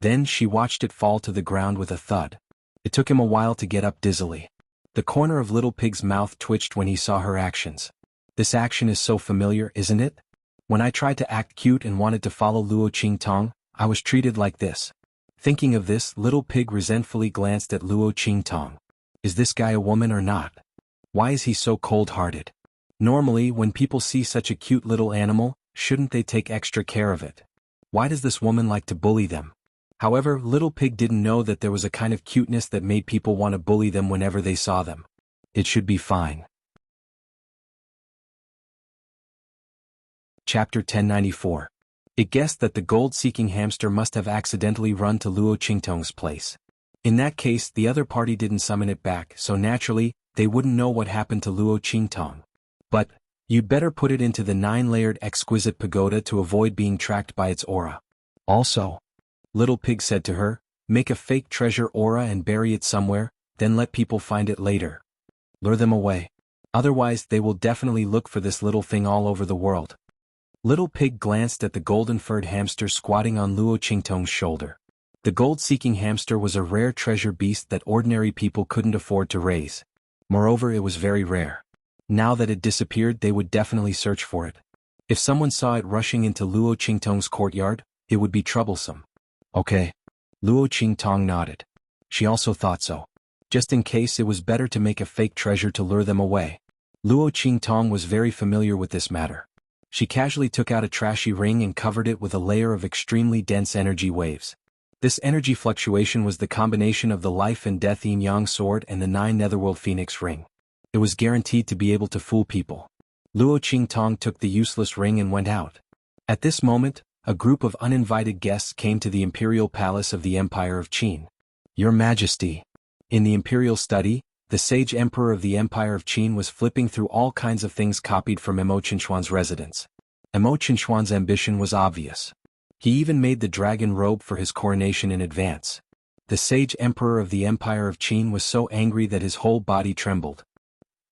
S1: Then she watched it fall to the ground with a thud. It took him a while to get up dizzily. The corner of Little Pig's mouth twitched when he saw her actions. This action is so familiar, isn't it? When I tried to act cute and wanted to follow Luo Qingtong, I was treated like this. Thinking of this, Little Pig resentfully glanced at Luo Qingtong. Is this guy a woman or not? Why is he so cold-hearted? Normally, when people see such a cute little animal, shouldn't they take extra care of it? Why does this woman like to bully them? However, Little Pig didn't know that there was a kind of cuteness that made people want to bully them whenever they saw them. It should be fine. Chapter 1094. It guessed that the gold-seeking hamster must have accidentally run to Luo Qingtong's place. In that case, the other party didn't summon it back, so naturally, they wouldn't know what happened to Luo Qingtong. But, You'd better put it into the 9-layered exquisite pagoda to avoid being tracked by its aura. Also, Little Pig said to her, make a fake treasure aura and bury it somewhere, then let people find it later. Lure them away. Otherwise they will definitely look for this little thing all over the world. Little Pig glanced at the golden-furred hamster squatting on Luo Qingtong's shoulder. The gold-seeking hamster was a rare treasure beast that ordinary people couldn't afford to raise. Moreover, it was very rare. Now that it disappeared, they would definitely search for it. If someone saw it rushing into Luo Qingtong's courtyard, it would be troublesome. Okay. Luo Qingtong nodded. She also thought so. Just in case, it was better to make a fake treasure to lure them away. Luo Qingtong was very familiar with this matter. She casually took out a trashy ring and covered it with a layer of extremely dense energy waves. This energy fluctuation was the combination of the life and death yin-yang sword and the 9 netherworld phoenix ring. It was guaranteed to be able to fool people. Luo Qingtong took the useless ring and went out. At this moment, a group of uninvited guests came to the imperial palace of the Empire of Qin. Your Majesty. In the imperial study, the sage emperor of the Empire of Qin was flipping through all kinds of things copied from Emo Qinshuan's residence. Emo Qinshuan's ambition was obvious. He even made the dragon robe for his coronation in advance. The sage emperor of the Empire of Qin was so angry that his whole body trembled.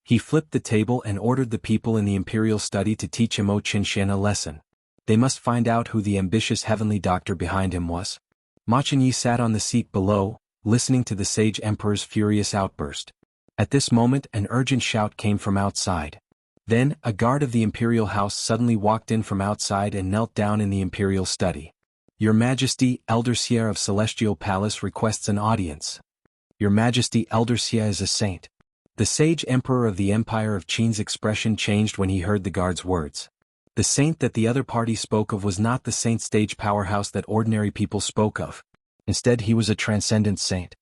S1: He flipped the table and ordered the people in the imperial study to teach Emo Qinshan a lesson. They must find out who the ambitious heavenly doctor behind him was. Ma Qingyi sat on the seat below, listening to the sage emperor's furious outburst. At this moment, an urgent shout came from outside. Then, a guard of the imperial house suddenly walked in from outside and knelt down in the imperial study. Your Majesty, Elder Xie of Celestial Palace requests an audience. Your Majesty, Elder Xie is a saint. The sage emperor of the Empire of Qin's expression changed when he heard the guard's words. The saint that the other party spoke of was not the saint stage powerhouse that ordinary people spoke of. Instead, he was a transcendent saint.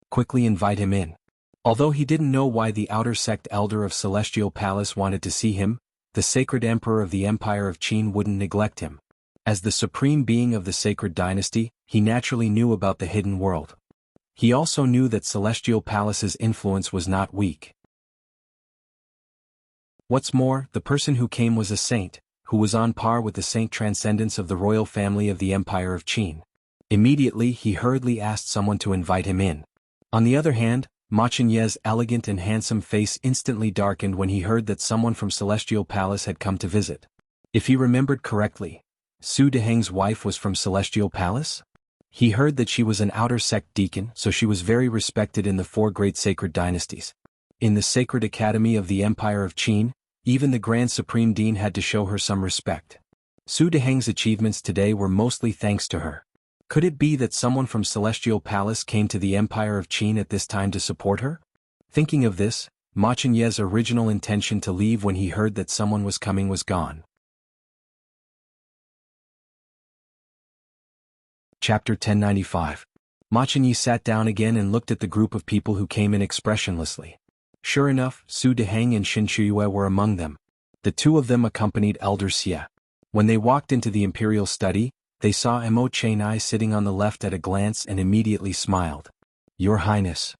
S1: Quickly invite him in. Although he didn't know why the outer sect elder of Celestial Palace wanted to see him, the sacred emperor of the Empire of Qin wouldn't neglect him. As the supreme being of the sacred dynasty, he naturally knew about the hidden world. He also knew that Celestial Palace's influence was not weak. What's more, the person who came was a saint, who was on par with the saint transcendence of the royal family of the Empire of Qin. Immediately he hurriedly asked someone to invite him in. On the other hand, Ma Qingyi's elegant and handsome face instantly darkened when he heard that someone from Celestial Palace had come to visit. If he remembered correctly, Su Deheng's wife was from Celestial Palace? He heard that she was an outer sect deacon, so she was very respected in the 4 great sacred dynasties. In the Sacred Academy of the Empire of Qin, even the Grand Supreme Dean had to show her some respect. Su Deheng's achievements today were mostly thanks to her. Could it be that someone from Celestial Palace came to the Empire of Qin at this time to support her? Thinking of this, Ma Qingyi's original intention to leave when he heard that someone was coming was gone. Chapter 1095. Ma Qingyi sat down again and looked at the group of people who came in expressionlessly. Sure enough, Su Deheng and Xin Shuyue were among them. The 2 of them accompanied Elder Xie. When they walked into the imperial study, they saw Emo Qianai sitting on the left at a glance and immediately smiled. Your Highness.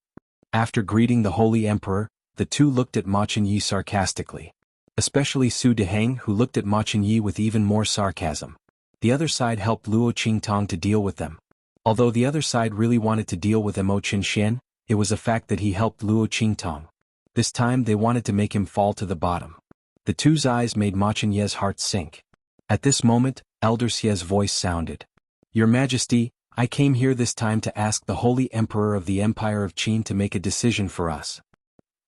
S1: After greeting the Holy Emperor, the 2 looked at Ma Qingyi sarcastically. Especially Su Deheng, who looked at Ma Qingyi with even more sarcasm. The other side helped Luo Qingtong to deal with them. Although the other side really wanted to deal with Emo Qinshan, it was a fact that he helped Luo Qingtong. This time they wanted to make him fall to the bottom. The 2's eyes made Ma Qingyi's heart sink. At this moment, Elder Xie's voice sounded. Your Majesty, I came here this time to ask the Holy Emperor of the Empire of Qin to make a decision for us.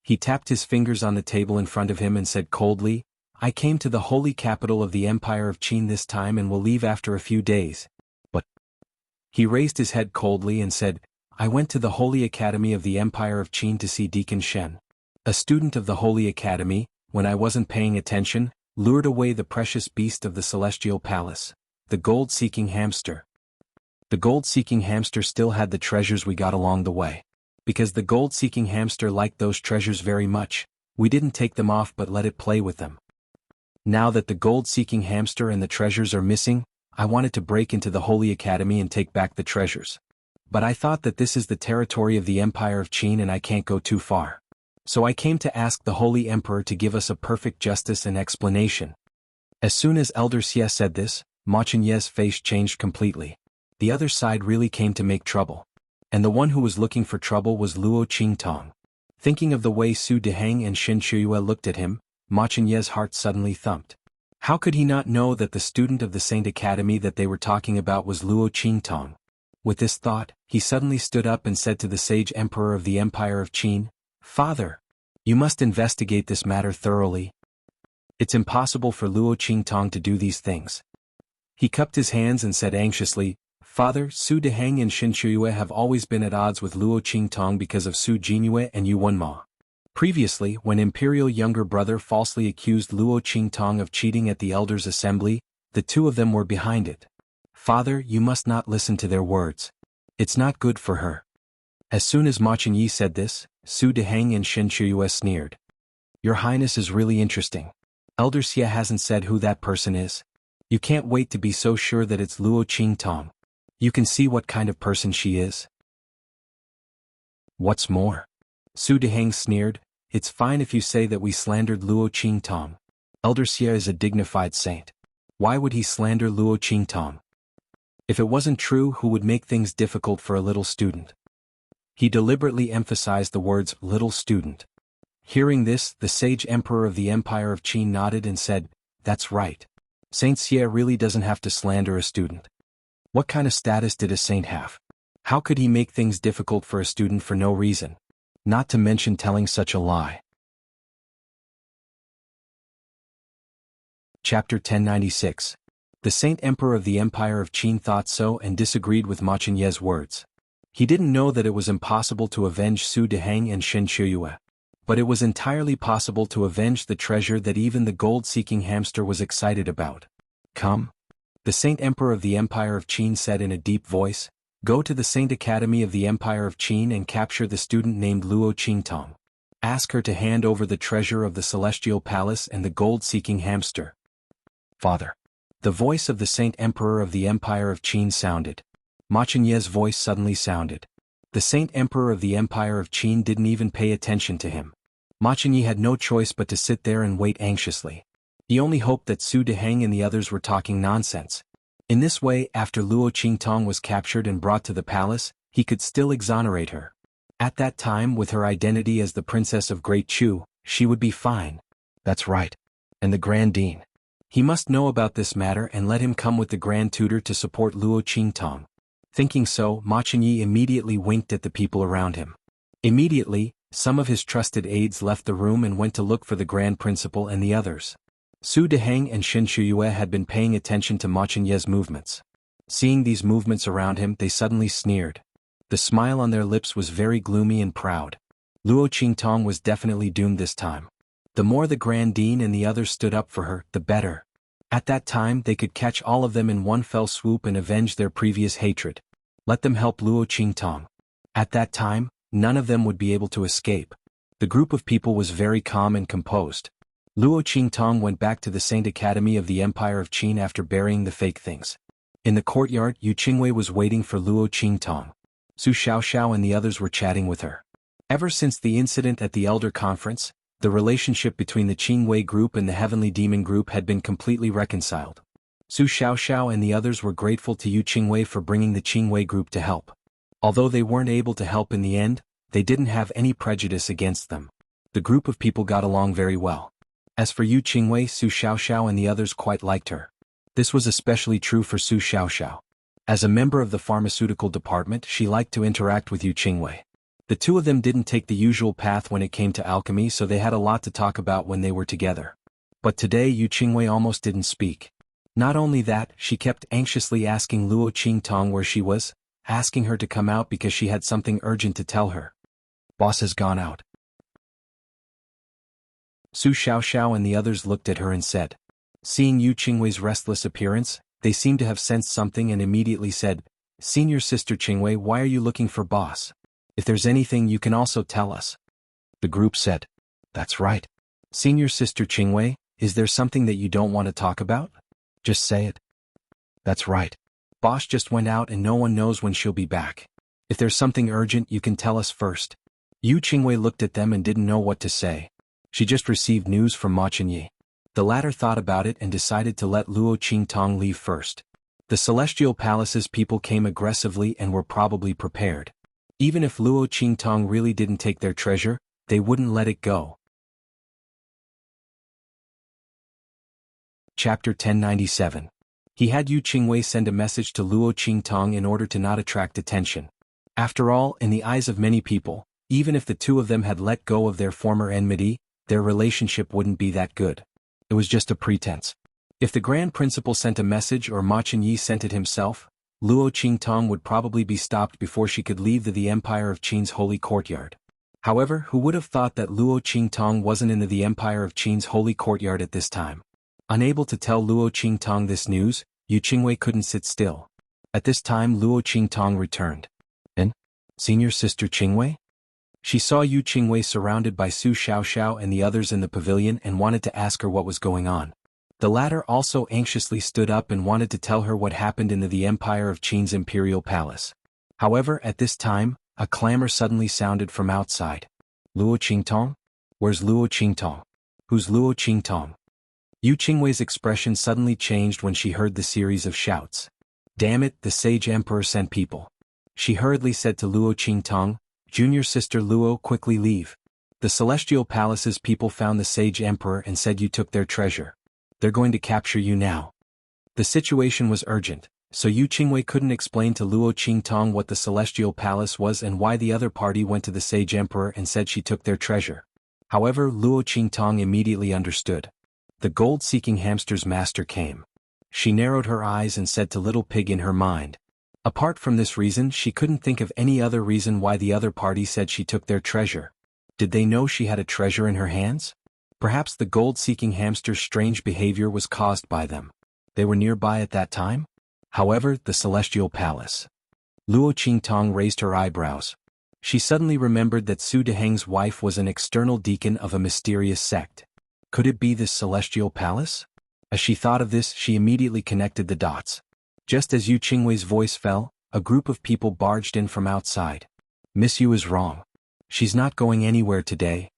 S1: He tapped his fingers on the table in front of him and said coldly, I came to the holy capital of the Empire of Qin this time and will leave after a few days. But he raised his head coldly and said, I went to the Holy Academy of the Empire of Qin to see Deacon Shen. A student of the Holy Academy, when I wasn't paying attention, lured away the precious beast of the Celestial Palace, the gold-seeking hamster. The gold-seeking hamster still had the treasures we got along the way. Because the gold-seeking hamster liked those treasures very much, we didn't take them off but let it play with them. Now that the gold-seeking hamster and the treasures are missing, I wanted to break into the Holy Academy and take back the treasures. But I thought that this is the territory of the Empire of Qin and I can't go too far. So I came to ask the Holy Emperor to give us a perfect justice and explanation. As soon as Elder Xie said this, Ma Chenye's face changed completely. The other side really came to make trouble. And the one who was looking for trouble was Luo Qingtong. Thinking of the way Su Deheng and Shen Shuyue looked at him, Ma Chenye's heart suddenly thumped. How could he not know that the student of the Saint Academy that they were talking about was Luo Qingtong? With this thought, he suddenly stood up and said to the sage emperor of the Empire of Qin, "Father, you must investigate this matter thoroughly. It's impossible for Luo Qingtong to do these things." He cupped his hands and said anxiously, "Father, Su Deheng and Shen Shuyue have always been at odds with Luo Qingtong because of Su Jinyue and Yuan Ma. Previously, when Imperial younger brother falsely accused Luo Qingtong of cheating at the Elders' Assembly, the two of them were behind it. Father, you must not listen to their words. It's not good for her." As soon as Ma Chenyi said this, Su Deheng and Shen Shuyue sneered. "Your Highness is really interesting. Elder Xie hasn't said who that person is. You can't wait to be so sure that it's Luo Qingtong. You can see what kind of person she is." "What's more?" Su Deheng sneered, "It's fine if you say that we slandered Luo Qingtong. Elder Xie is a dignified saint. Why would he slander Luo Qingtong? If it wasn't true, who would make things difficult for a little student?" He deliberately emphasized the words "little student." Hearing this, the sage emperor of the Empire of Qin nodded and said, "That's right. Saint Xie really doesn't have to slander a student. What kind of status did a saint have? How could he make things difficult for a student for no reason? Not to mention telling such a lie." Chapter 1096. The Saint Emperor of the Empire of Qin thought so and disagreed with Ma Chenye's words. He didn't know that it was impossible to avenge Su Deheng and Shen Shuyue. But it was entirely possible to avenge the treasure that even the gold-seeking hamster was excited about. "Come," the Saint Emperor of the Empire of Qin said in a deep voice, "go to the Saint Academy of the Empire of Qin and capture the student named Luo Qingtong. Ask her to hand over the treasure of the Celestial Palace and the gold-seeking hamster." "Father." The voice of the Saint Emperor of the Empire of Qin sounded. Ma Chenye's voice suddenly sounded. The Saint Emperor of the Empire of Qin didn't even pay attention to him. Ma Chenyi had no choice but to sit there and wait anxiously. He only hoped that Su Deheng and the others were talking nonsense. In this way, after Luo Qingtong was captured and brought to the palace, he could still exonerate her. At that time, with her identity as the Princess of Great Chu, she would be fine. That's right. And the Grand Dean. He must know about this matter and let him come with the Grand Tutor to support Luo Qingtong. Thinking so, Ma Chenyi immediately winked at the people around him. Immediately, some of his trusted aides left the room and went to look for the Grand Principal and the others. Su Deheng and Shen Shuyue had been paying attention to Ma Chenye's movements. Seeing these movements around him, they suddenly sneered. The smile on their lips was very gloomy and proud. Luo Qingtong was definitely doomed this time. The more the Grand Dean and the others stood up for her, the better. At that time they could catch all of them in one fell swoop and avenge their previous hatred. Let them help Luo Qingtong. At that time, none of them would be able to escape. The group of people was very calm and composed. Luo Qingtong went back to the Saint Academy of the Empire of Qin after burying the fake things. In the courtyard, Yu Qingwei was waiting for Luo Qingtong. Su Xiaoxiao and the others were chatting with her. Ever since the incident at the Elder Conference, the relationship between the Qingwei group and the Heavenly Demon group had been completely reconciled. Su Xiaoxiao and the others were grateful to Yu Qingwei for bringing the Qingwei group to help. Although they weren't able to help in the end, they didn't have any prejudice against them. The group of people got along very well. As for Yu Qingwei, Su Xiaoxiao and the others quite liked her. This was especially true for Su Xiaoxiao. As a member of the pharmaceutical department, she liked to interact with Yu Qingwei. The two of them didn't take the usual path when it came to alchemy, so they had a lot to talk about when they were together. But today Yu Qingwei almost didn't speak. Not only that, she kept anxiously asking Luo Qingtong where she was, asking her to come out because she had something urgent to tell her. "Boss has gone out." Su Xiaoxiao and the others looked at her and said. Seeing Yu Qingwei's restless appearance, they seemed to have sensed something and immediately said, "Senior Sister Qingwei, why are you looking for boss? If there's anything you can also tell us." The group said, "That's right. Senior Sister Qingwei, is there something that you don't want to talk about? Just say it." "That's right. Boss just went out and no one knows when she'll be back. If there's something urgent you can tell us first." Yu Qingwei looked at them and didn't know what to say. She just received news from Ma Chenyi. The latter thought about it and decided to let Luo Qingtong leave first. The Celestial Palace's people came aggressively and were probably prepared. Even if Luo Qingtong really didn't take their treasure, they wouldn't let it go. Chapter 1097. He had Yu Qingwei send a message to Luo Qingtong in order to not attract attention. After all, in the eyes of many people, even if the two of them had let go of their former enmity, their relationship wouldn't be that good. It was just a pretense. If the Grand Principal sent a message or Ma Chenyi sent it himself, Luo Qingtong would probably be stopped before she could leave the Empire of Qin's holy courtyard. However, who would have thought that Luo Qingtong wasn't in the Empire of Qin's holy courtyard at this time? Unable to tell Luo Qingtong this news, Yu Qingwei couldn't sit still. At this time Luo Qingtong returned. And? Senior Sister Qingwei? She saw Yu Qingwei surrounded by Su Xiaoxiao and the others in the pavilion and wanted to ask her what was going on. The latter also anxiously stood up and wanted to tell her what happened in the Empire of Qin's imperial palace. However, at this time, a clamor suddenly sounded from outside. Luo Qingtong? Where's Luo Qingtong? Who's Luo Qingtong? Yu Qingwei's expression suddenly changed when she heard the series of shouts. Damn it, the sage emperor sent people. She hurriedly said to Luo Qingtong, Junior Sister Luo, quickly leave. The Celestial Palace's people found the sage emperor and said you took their treasure. They're going to capture you now. The situation was urgent, so Yu Qingwei couldn't explain to Luo Qingtong what the Celestial Palace was and why the other party went to the sage emperor and said she took their treasure. However, Luo Qingtong immediately understood. The gold-seeking hamster's master came. She narrowed her eyes and said to Little Pig in her mind. Apart from this reason, she couldn't think of any other reason why the other party said she took their treasure. Did they know she had a treasure in her hands? Perhaps the gold-seeking hamster's strange behavior was caused by them. They were nearby at that time? However, the Celestial Palace. Luo Qingtong raised her eyebrows. She suddenly remembered that Su Deheng's wife was an external deacon of a mysterious sect. Could it be this Celestial Palace? As she thought of this, she immediately connected the dots. Just as Yu Qingwei's voice fell, a group of people barged in from outside. Miss Yu is wrong. She's not going anywhere today.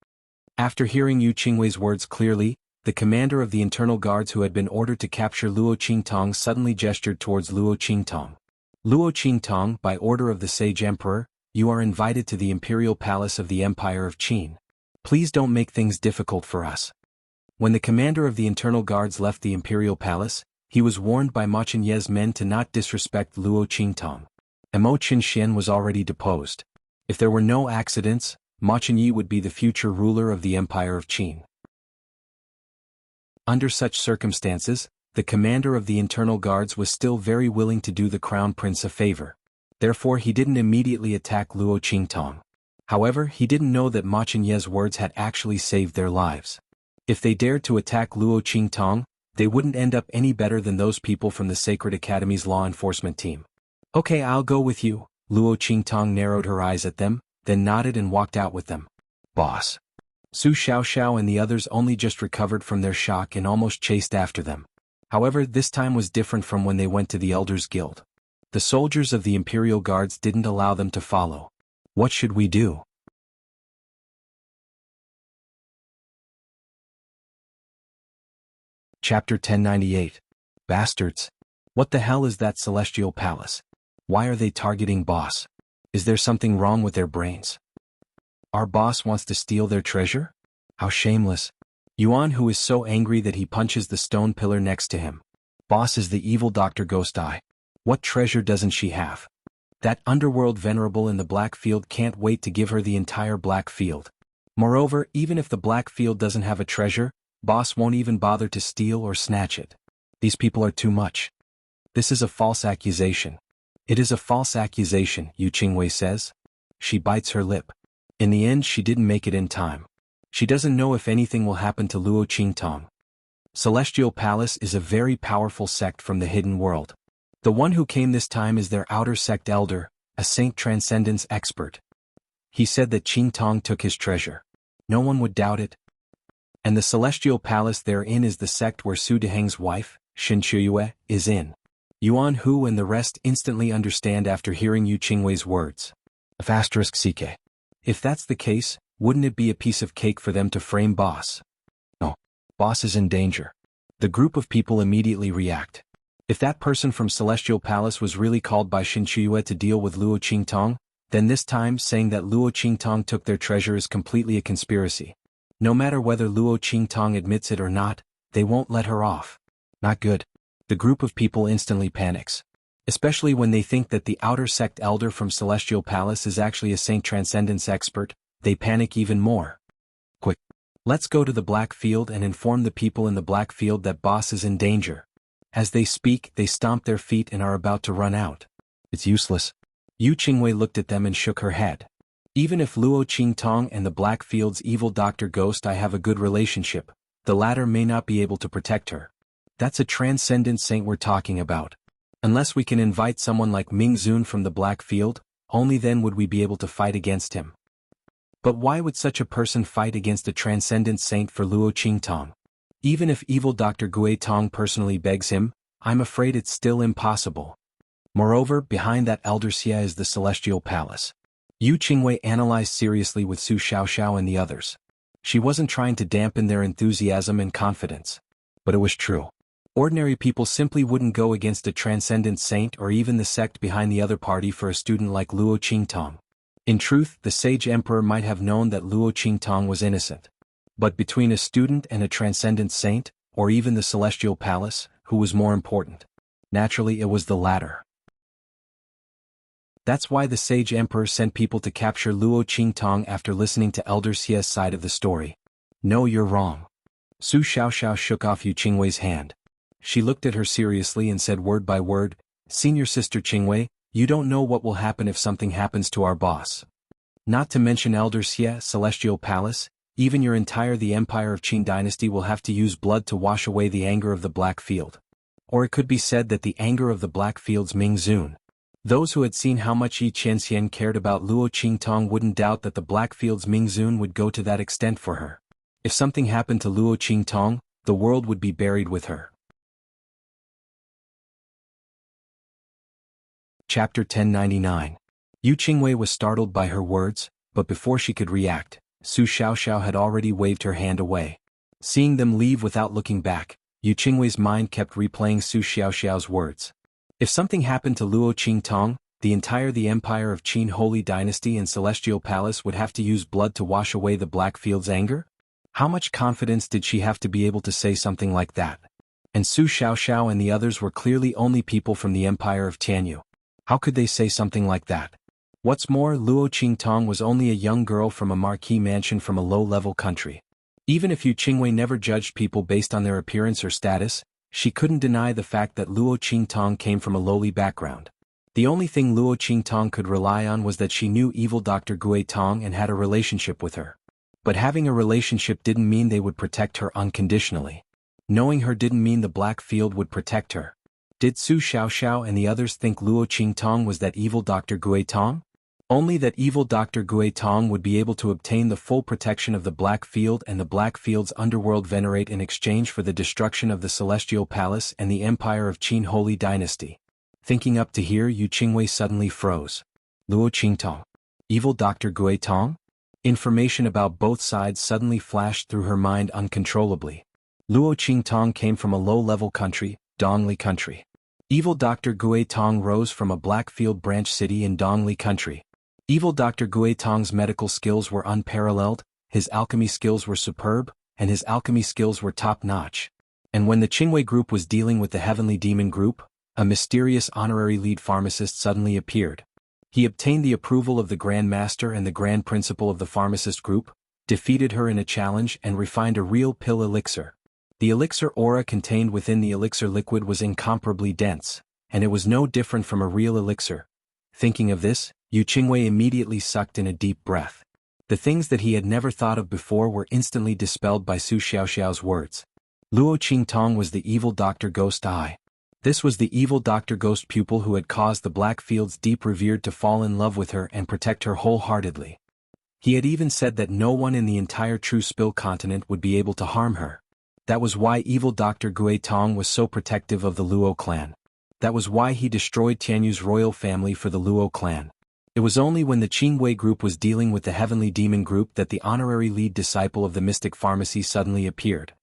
S1: After hearing Yu Qingwei's words clearly, the commander of the internal guards who had been ordered to capture Luo Qingtong suddenly gestured towards Luo Qingtong. Luo Qingtong, by order of the Sage Emperor, you are invited to the Imperial Palace of the Empire of Qin. Please don't make things difficult for us. When the commander of the internal guards left the Imperial Palace, he was warned by Ma Chenyi's men to not disrespect Luo Qingtong. Mo Qinxian was already deposed. If there were no accidents, Ma Chenyi would be the future ruler of the Empire of Qin. Under such circumstances, the commander of the internal guards was still very willing to do the crown prince a favor. Therefore he didn't immediately attack Luo Qingtong. However, he didn't know that Ma Chenyi's words had actually saved their lives. If they dared to attack Luo Qingtong, they wouldn't end up any better than those people from the Sacred Academy's law enforcement team. Okay, I'll go with you. Luo Qingtong narrowed her eyes at them, then nodded and walked out with them. Boss. Su Xiaoxiao and the others only just recovered from their shock and almost chased after them. However, this time was different from when they went to the Elders' Guild. The soldiers of the Imperial Guards didn't allow them to follow. What should we do? Chapter 1098. Bastards. What the hell is that Celestial Palace? Why are they targeting Boss? Is there something wrong with their brains? Our boss wants to steal their treasure? How shameless. Yuan, who is so angry that he punches the stone pillar next to him. Boss is the evil Dr. Ghost Eye. What treasure doesn't she have? That underworld venerable in the Black Field can't wait to give her the entire Black Field. Moreover, even if the Black Field doesn't have a treasure, Boss won't even bother to steal or snatch it. These people are too much. This is a false accusation. It is a false accusation, Yu Qingwei says. She bites her lip. In the end, she didn't make it in time. She doesn't know if anything will happen to Luo Qingtong. Celestial Palace is a very powerful sect from the hidden world. The one who came this time is their outer sect elder, a saint transcendence expert. He said that Qingtong took his treasure. No one would doubt it. And the Celestial Palace they're in is the sect where Su Deheng's wife, Xin Chuyue, is in. Yuan Hu and the rest instantly understand after hearing Yu Qingwei's words. *CK. If that's the case, wouldn't it be a piece of cake for them to frame boss? No. Boss is in danger. The group of people immediately react. If that person from Celestial Palace was really called by Xin Chiyue to deal with Luo Qingtong, then this time saying that Luo Qingtong took their treasure is completely a conspiracy. No matter whether Luo Qingtong admits it or not, they won't let her off. Not good. The group of people instantly panics. Especially when they think that the outer sect elder from Celestial Palace is actually a Saint Transcendence expert, they panic even more. Quick. Let's go to the Black Field and inform the people in the Black Field that boss is in danger. As they speak, they stomp their feet and are about to run out. It's useless. Yu Qingwei looked at them and shook her head. Even if Luo Qingtong and the Black Field's evil Dr. Ghost I have a good relationship, the latter may not be able to protect her. That's a transcendent saint we're talking about. Unless we can invite someone like Ming Zun from the Black Field, only then would we be able to fight against him. But why would such a person fight against a transcendent saint for Luo Qingtong? Even if evil Dr. Gui Tong personally begs him, I'm afraid it's still impossible. Moreover, behind that elder Xia is the Celestial Palace. Yu Qingwei analyzed seriously with Su Xiaoxiao and the others. She wasn't trying to dampen their enthusiasm and confidence. But it was true. Ordinary people simply wouldn't go against a transcendent saint or even the sect behind the other party for a student like Luo Qingtong. In truth, the sage emperor might have known that Luo Qingtong was innocent. But between a student and a transcendent saint, or even the Celestial Palace, who was more important? Naturally, it was the latter. That's why the sage emperor sent people to capture Luo Qingtong after listening to Elder Xia's side of the story. No, you're wrong. Su Xiaoxiao shook off Yu Qingwei's hand. She looked at her seriously and said word by word, Senior Sister Qingwei, you don't know what will happen if something happens to our boss. Not to mention Elder Xia, Celestial Palace, even your entire the Empire of Qin Dynasty will have to use blood to wash away the anger of the Black Field. Or it could be said that the anger of the Black Field's Ming Zun. Those who had seen how much Yi Qianxian cared about Luo Qingtong wouldn't doubt that the Black Field's Ming Zun would go to that extent for her. If something happened to Luo Qingtong, the world would be buried with her. Chapter 1099. Yu Qingwei was startled by her words, but before she could react, Su Xiaoxiao had already waved her hand away. Seeing them leave without looking back, Yu Qingwei's mind kept replaying Su Xiaoxiao's words. If something happened to Luo Qingtong, the Empire of Qin Holy Dynasty and Celestial Palace would have to use blood to wash away the Black Field's anger? How much confidence did she have to be able to say something like that? And Su Xiaoxiao and the others were clearly only people from the Empire of Tianyu. How could they say something like that? What's more, Luo Qingtong was only a young girl from a marquee mansion from a low-level country. Even if Yu Qingwei never judged people based on their appearance or status, she couldn't deny the fact that Luo Qingtong came from a lowly background. The only thing Luo Qingtong could rely on was that she knew evil Dr. Gui Tong and had a relationship with her. But having a relationship didn't mean they would protect her unconditionally. Knowing her didn't mean the Black Field would protect her. Did Su Xiaoxiao and the others think Luo Qingtong was that evil Dr. Gui Tong? Only that evil Dr. Gui Tong would be able to obtain the full protection of the Black Field and the Black Field's underworld venerate in exchange for the destruction of the Celestial Palace and the Empire of Qin Holy Dynasty. Thinking up to here, Yu Qingwei suddenly froze. Luo Qingtong. Evil Dr. Gui Tong? Information about both sides suddenly flashed through her mind uncontrollably. Luo Qingtong came from a low-level country, Dongli Country. Evil Dr. Gui Tong rose from a Black Field branch city in Dongli Country. Evil Dr. Gui Tong's medical skills were unparalleled, his alchemy skills were superb, and his alchemy skills were top-notch. And when the Qingwei group was dealing with the Heavenly Demon group, a mysterious honorary lead pharmacist suddenly appeared. He obtained the approval of the Grand Master and the Grand Principal of the pharmacist group, defeated her in a challenge and refined a real pill elixir. The elixir aura contained within the elixir liquid was incomparably dense, and it was no different from a real elixir. Thinking of this, Yu Qingwei immediately sucked in a deep breath. The things that he had never thought of before were instantly dispelled by Su Xiaoxiao's words. Luo Qingtong was the evil Dr. Ghost Eye. This was the evil Dr. Ghost pupil who had caused the Black Field's deep revered to fall in love with her and protect her wholeheartedly. He had even said that no one in the entire True Spill continent would be able to harm her. That was why evil Dr. Gui Tong was so protective of the Luo clan. That was why he destroyed Tianyu's royal family for the Luo clan. It was only when the Qingwei group was dealing with the Heavenly Demon group that the honorary lead disciple of the Mystic Pharmacy suddenly appeared.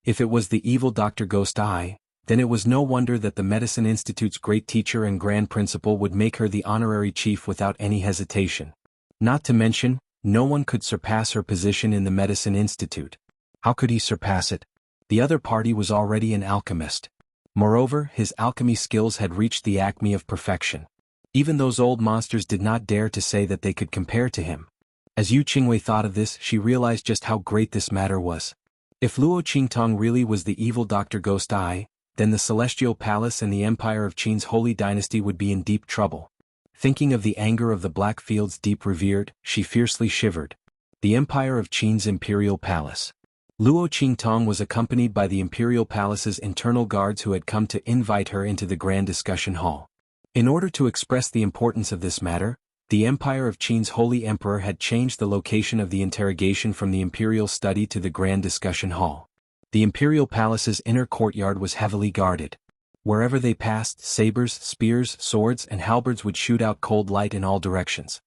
S1: If it was the evil Dr. Ghost Eye, then it was no wonder that the Medicine Institute's great teacher and grand principal would make her the honorary chief without any hesitation. Not to mention, no one could surpass her position in the Medicine Institute. How could he surpass it? The other party was already an alchemist. Moreover, his alchemy skills had reached the acme of perfection. Even those old monsters did not dare to say that they could compare to him. As Yu Qingwei thought of this, she realized just how great this matter was. If Luo Qingtong really was the evil Dr. Ghost Eye, then the Celestial Palace and the Empire of Qin's holy dynasty would be in deep trouble. Thinking of the anger of the Blackfields deep revered, she fiercely shivered. The Empire of Qin's Imperial Palace. Luo Qingtong was accompanied by the Imperial Palace's internal guards who had come to invite her into the grand discussion hall. In order to express the importance of this matter, the Empire of Qin's Holy Emperor had changed the location of the interrogation from the Imperial Study to the Grand Discussion Hall. The Imperial Palace's inner courtyard was heavily guarded. Wherever they passed, sabers, spears, swords, and halberds would shoot out cold light in all directions.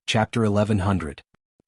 S1: Chapter 1100.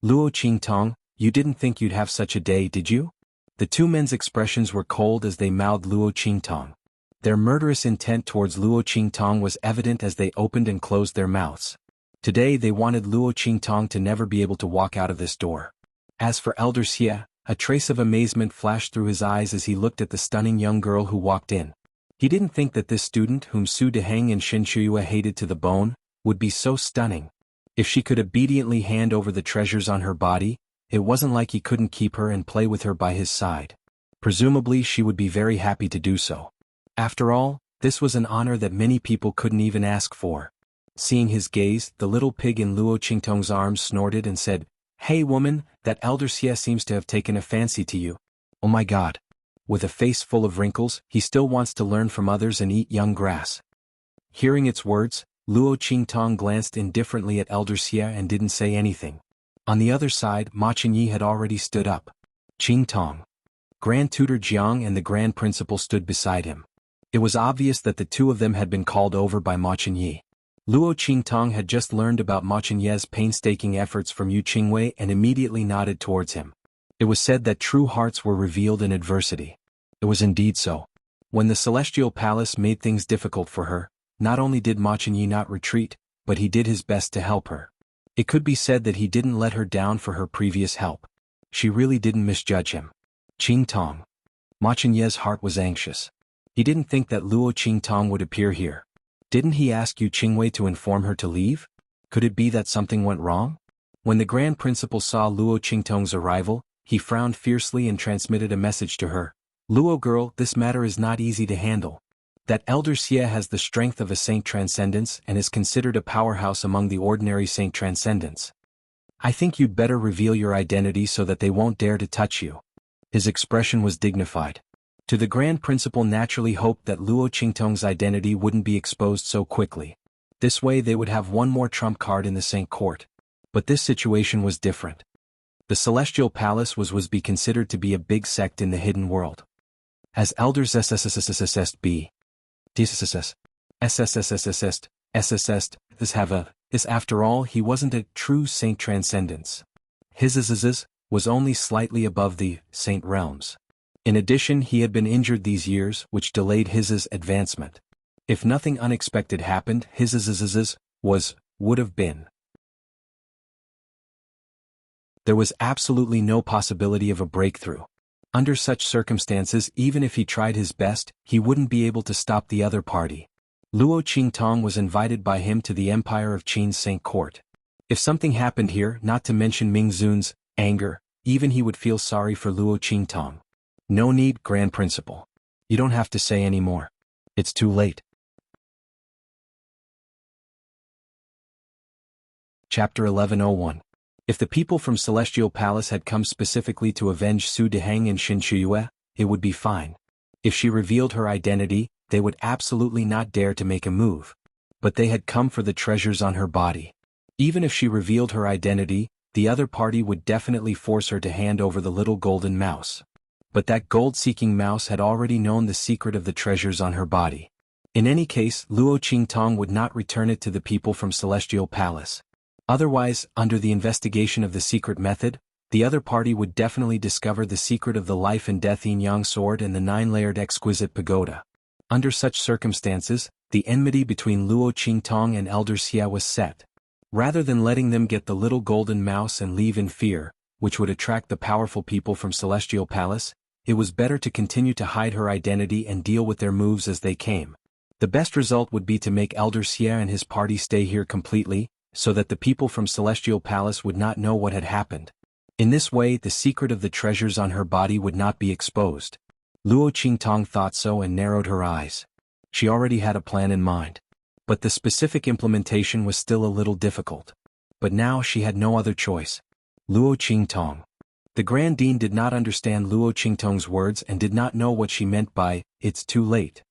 S1: Luo Qingtong, you didn't think you'd have such a day, did you? The two men's expressions were cold as they mouthed Luo Qingtong. Their murderous intent towards Luo Qingtong was evident as they opened and closed their mouths. Today they wanted Luo Qingtong to never be able to walk out of this door. As for Elder Xie, a trace of amazement flashed through his eyes as he looked at the stunning young girl who walked in. He didn't think that this student whom Su Deheng and Shen Shuyue hated to the bone, would be so stunning. If she could obediently hand over the treasures on her body, it wasn't like he couldn't keep her and play with her by his side. Presumably she would be very happy to do so. After all, this was an honor that many people couldn't even ask for. Seeing his gaze, the little pig in Luo Qingtong's arms snorted and said, "Hey woman, that Elder Xie seems to have taken a fancy to you. Oh my god." With a face full of wrinkles, he still wants to learn from others and eat young grass. Hearing its words, Luo Qingtong glanced indifferently at Elder Xie and didn't say anything. On the other side, Ma Qingyi had already stood up. Qingtong. Grand Tutor Jiang and the Grand Principal stood beside him. It was obvious that the two of them had been called over by Ma Qingyi. Luo Qingtong had just learned about Ma Qingyi's painstaking efforts from Yu Qingwei and immediately nodded towards him. It was said that true hearts were revealed in adversity. It was indeed so. When the Celestial Palace made things difficult for her, not only did Ma Qingyi not retreat, but he did his best to help her. It could be said that he didn't let her down for her previous help. She really didn't misjudge him. Qingtong. Ma Qingyi's heart was anxious. He didn't think that Luo Qingtong would appear here. Didn't he ask Yu Qingwei to inform her to leave? Could it be that something went wrong? When the Grand Principal saw Luo Qingtong's arrival, he frowned fiercely and transmitted a message to her. "Luo girl, this matter is not easy to handle. That Elder Xie has the strength of a Saint Transcendence and is considered a powerhouse among the ordinary Saint Transcendents. I think you'd better reveal your identity so that they won't dare to touch you." His expression was dignified. To the Grand Principal naturally hoped that Luo Qingtong's identity wouldn't be exposed so quickly. This way they would have one more trump card in the Saint Court. But this situation was different. The Celestial Palace was be considered to be a big sect in the hidden world. As elders SSSSSSB. DSSS. SSSSSSSS. This after all he wasn't a true Saint Transcendence. His was only slightly above the Saint Realms. In addition he had been injured these years which delayed his advancement. If nothing unexpected happened his would have been. There was absolutely no possibility of a breakthrough. Under such circumstances even if he tried his best, he wouldn't be able to stop the other party. Luo Qingtong was invited by him to the Empire of Qin's Saint Court. If something happened here, not to mention Ming Zun's anger, even he would feel sorry for Luo Qingtong. No need, Grand Principal. You don't have to say any more. It's too late. Chapter 1101. If the people from Celestial Palace had come specifically to avenge Su Deheng and Shen Shuyue, it would be fine. If she revealed her identity, they would absolutely not dare to make a move. But they had come for the treasures on her body. Even if she revealed her identity, the other party would definitely force her to hand over the little golden mouse. but that gold-seeking mouse had already known the secret of the treasures on her body. In any case, Luo Qingtong would not return it to the people from Celestial Palace. Otherwise, under the investigation of the secret method, the other party would definitely discover the secret of the life and death yin-yang sword and the 9-layered exquisite pagoda. Under such circumstances, the enmity between Luo Qingtong and Elder Xia was set. Rather than letting them get the little golden mouse and leave in fear, which would attract the powerful people from Celestial Palace, it was better to continue to hide her identity and deal with their moves as they came. The best result would be to make Elder Xia and his party stay here completely, so that the people from Celestial Palace would not know what had happened. In this way, the secret of the treasures on her body would not be exposed. Luo Qingtong thought so and narrowed her eyes. She already had a plan in mind. But the specific implementation was still a little difficult. But now she had no other choice. Luo Qingtong. The Grand Dean did not understand Luo Qingtong's words and did not know what she meant by, "It's too late."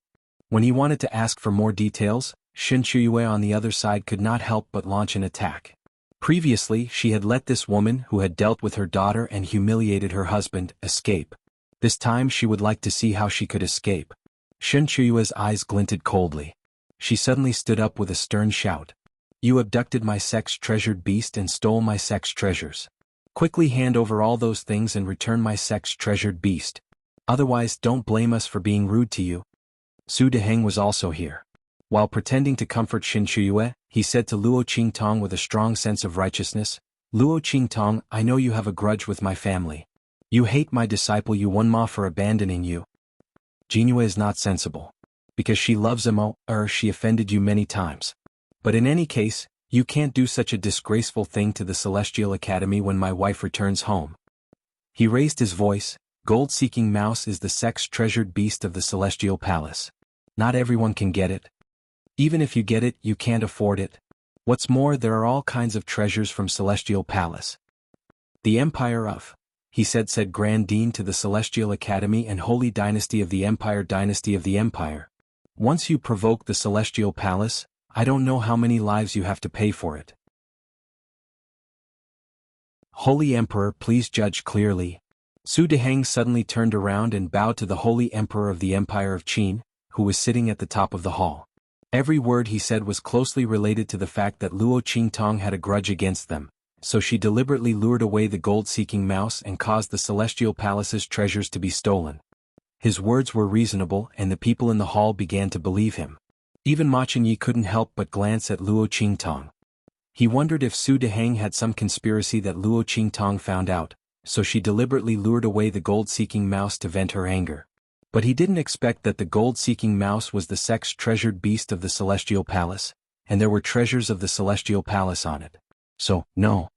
S1: When he wanted to ask for more details, Shen Chuyue on the other side could not help but launch an attack. Previously, she had let this woman who had dealt with her daughter and humiliated her husband escape. This time she would like to see how she could escape. Shen Chuyue's eyes glinted coldly. She suddenly stood up with a stern shout. "You abducted my sex-treasured beast and stole my sex-treasures. Quickly hand over all those things and return my sex-treasured beast. Otherwise don't blame us for being rude to you." Su Deheng was also here. While pretending to comfort Shen Chuyue, he said to Luo Qingtong with a strong sense of righteousness, "Luo Qingtong, I know you have a grudge with my family. You hate my disciple Yuanma for abandoning you. Jinue is not sensible. Because she loves him, she offended you many times. But in any case, you can't do such a disgraceful thing to the Celestial Academy when my wife returns home." He raised his voice. "Gold-seeking mouse is the sex-treasured beast of the Celestial Palace. Not everyone can get it. Even if you get it, you can't afford it. What's more, there are all kinds of treasures from Celestial Palace. The Empire of," he said Grand Dean to the Celestial Academy and Holy Dynasty of the Empire Dynasty of the Empire. "Once you provoke the Celestial Palace, I don't know how many lives you have to pay for it. Holy Emperor, please judge clearly." Su Deheng suddenly turned around and bowed to the Holy Emperor of the Empire of Qin, who was sitting at the top of the hall. Every word he said was closely related to the fact that Luo Qingtong had a grudge against them, so she deliberately lured away the gold-seeking mouse and caused the Celestial Palace's treasures to be stolen. His words were reasonable and the people in the hall began to believe him. Even Ma Chengyi couldn't help but glance at Luo Qingtong. He wondered if Su Deheng had some conspiracy that Luo Qingtong found out, so she deliberately lured away the gold-seeking mouse to vent her anger. But he didn't expect that the gold-seeking mouse was the sex-treasured beast of the Celestial Palace, and there were treasures of the Celestial Palace on it. So, no.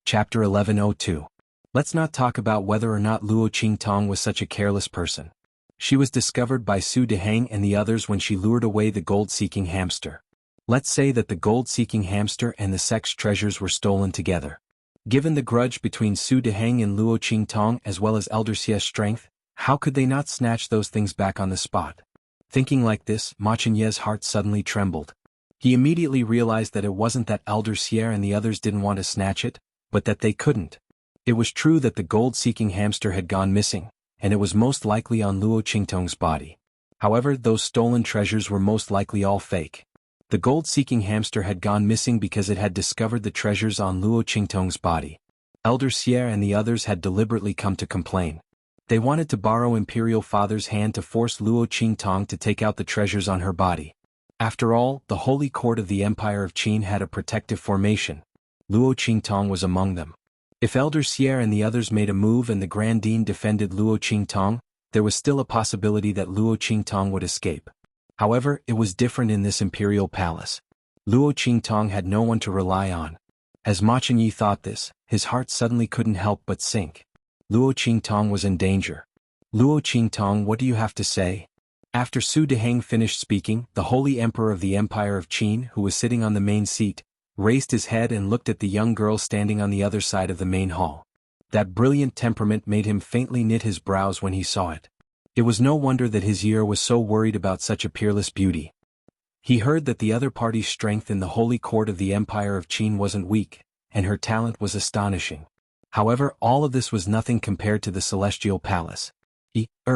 S1: Chapter 1102. Let's not talk about whether or not Luo Qingtong was such a careless person. She was discovered by Su Deheng and the others when she lured away the gold-seeking hamster. Let's say that the gold-seeking hamster and the sex treasures were stolen together. Given the grudge between Su Deheng and Luo Qingtong as well as Elder Xia's strength, how could they not snatch those things back on the spot? Thinking like this, Ma Chengye's heart suddenly trembled. He immediately realized that it wasn't that Elder Xia and the others didn't want to snatch it, but that they couldn't. It was true that the gold-seeking hamster had gone missing, and it was most likely on Luo Qingtong's body. However, those stolen treasures were most likely all fake. The gold-seeking hamster had gone missing because it had discovered the treasures on Luo Qingtong's body. Elder Xia and the others had deliberately come to complain. They wanted to borrow Imperial Father's hand to force Luo Qingtong to take out the treasures on her body. After all, the Holy Court of the Empire of Qin had a protective formation. Luo Qingtong was among them. If Elder Xia and the others made a move and the Grand Dean defended Luo Qingtong, there was still a possibility that Luo Qingtong would escape. However, it was different in this imperial palace. Luo Qingtong had no one to rely on. As Ma Chengyi thought this, his heart suddenly couldn't help but sink. Luo Qingtong was in danger. "Luo Qingtong, what do you have to say?" After Su Deheng finished speaking, the Holy Emperor of the Empire of Qin, who was sitting on the main seat, raised his head and looked at the young girl standing on the other side of the main hall. That brilliant temperament made him faintly knit his brows when he saw it. It was no wonder that his ear was so worried about such a peerless beauty. He heard that the other party's strength in the Holy Court of the Empire of Qin wasn't weak, and her talent was astonishing. However, all of this was nothing compared to the celestial palace.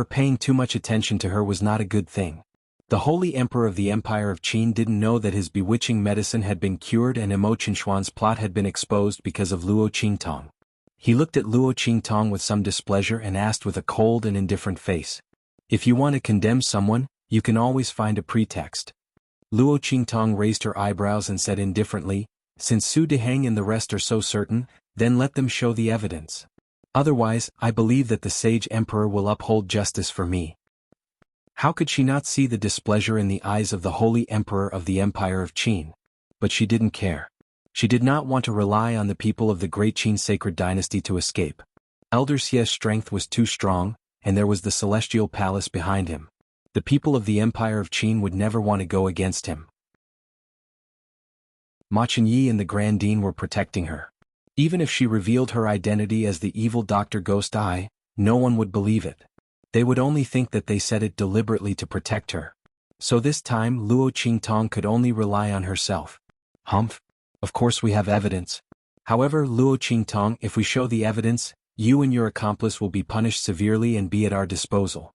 S1: Paying too much attention to her was not a good thing. The Holy Emperor of the Empire of Qin didn't know that his bewitching medicine had been cured and Mo Qinshuan's plot had been exposed because of Luo Qingtong. He looked at Luo Qingtong with some displeasure and asked with a cold and indifferent face. If you want to condemn someone, you can always find a pretext. Luo Qingtong raised her eyebrows and said indifferently, since Su Deheng and the rest are so certain, then let them show the evidence. Otherwise, I believe that the sage emperor will uphold justice for me. How could she not see the displeasure in the eyes of the holy emperor of the Empire of Qin? But she didn't care. She did not want to rely on the people of the great Qin sacred dynasty to escape. Elder Xie's strength was too strong, and there was the celestial palace behind him. The people of the Empire of Qin would never want to go against him. Ma Chenyi and the Grand Dean were protecting her. Even if she revealed her identity as the evil Dr. Ghost Eye, no one would believe it. They would only think that they said it deliberately to protect her. So this time Luo Qingtong could only rely on herself. Humph. Of course we have evidence. However, Luo Qingtong, if we show the evidence, you and your accomplice will be punished severely and be at our disposal.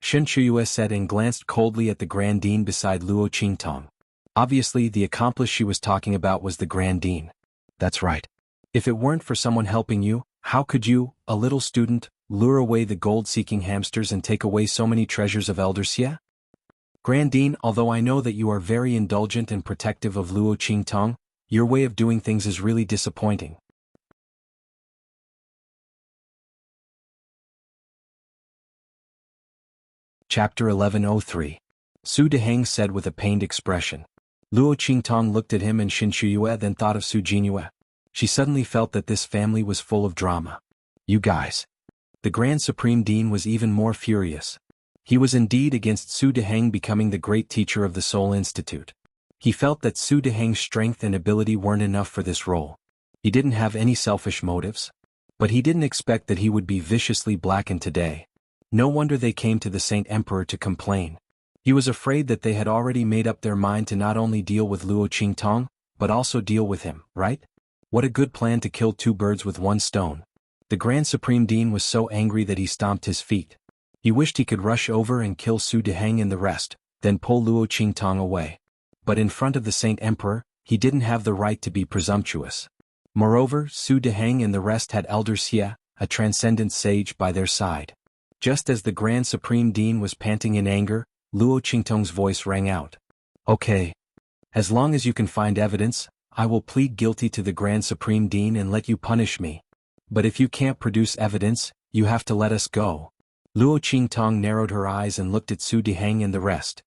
S1: Shen Chuyue said and glanced coldly at the Grand Dean beside Luo Qingtong. Obviously, the accomplice she was talking about was the Grand Dean. That's right. If it weren't for someone helping you, how could you, a little student, lure away the gold-seeking hamsters and take away so many treasures of Elder Xie? Grand Dean, although I know that you are very indulgent and protective of Luo Qingtong, your way of doing things is really disappointing. Chapter 1103. Su Deheng said with a pained expression. Luo Qingtong looked at him and Shen Chuyue, then thought of Su Jinyue. She suddenly felt that this family was full of drama. You guys. The Grand Supreme Dean was even more furious. He was indeed against Su Deheng becoming the great teacher of the Soul Institute. He felt that Su Deheng's strength and ability weren't enough for this role. He didn't have any selfish motives. But he didn't expect that he would be viciously blackened today. No wonder they came to the Saint Emperor to complain. He was afraid that they had already made up their mind to not only deal with Luo Qingtong, but also deal with him, right? What a good plan to kill two birds with one stone. The Grand Supreme Dean was so angry that he stomped his feet. He wished he could rush over and kill Su Deheng and the rest, then pull Luo Qingtong away. But in front of the Saint Emperor, he didn't have the right to be presumptuous. Moreover, Su Deheng and the rest had Elder Xie, a transcendent sage, by their side. Just as the Grand Supreme Dean was panting in anger, Luo Qingtong's voice rang out. Okay. As long as you can find evidence, I will plead guilty to the Grand Supreme Dean and let you punish me. But if you can't produce evidence, you have to let us go. Luo Qingtong narrowed her eyes and looked at Su Deheng and the rest.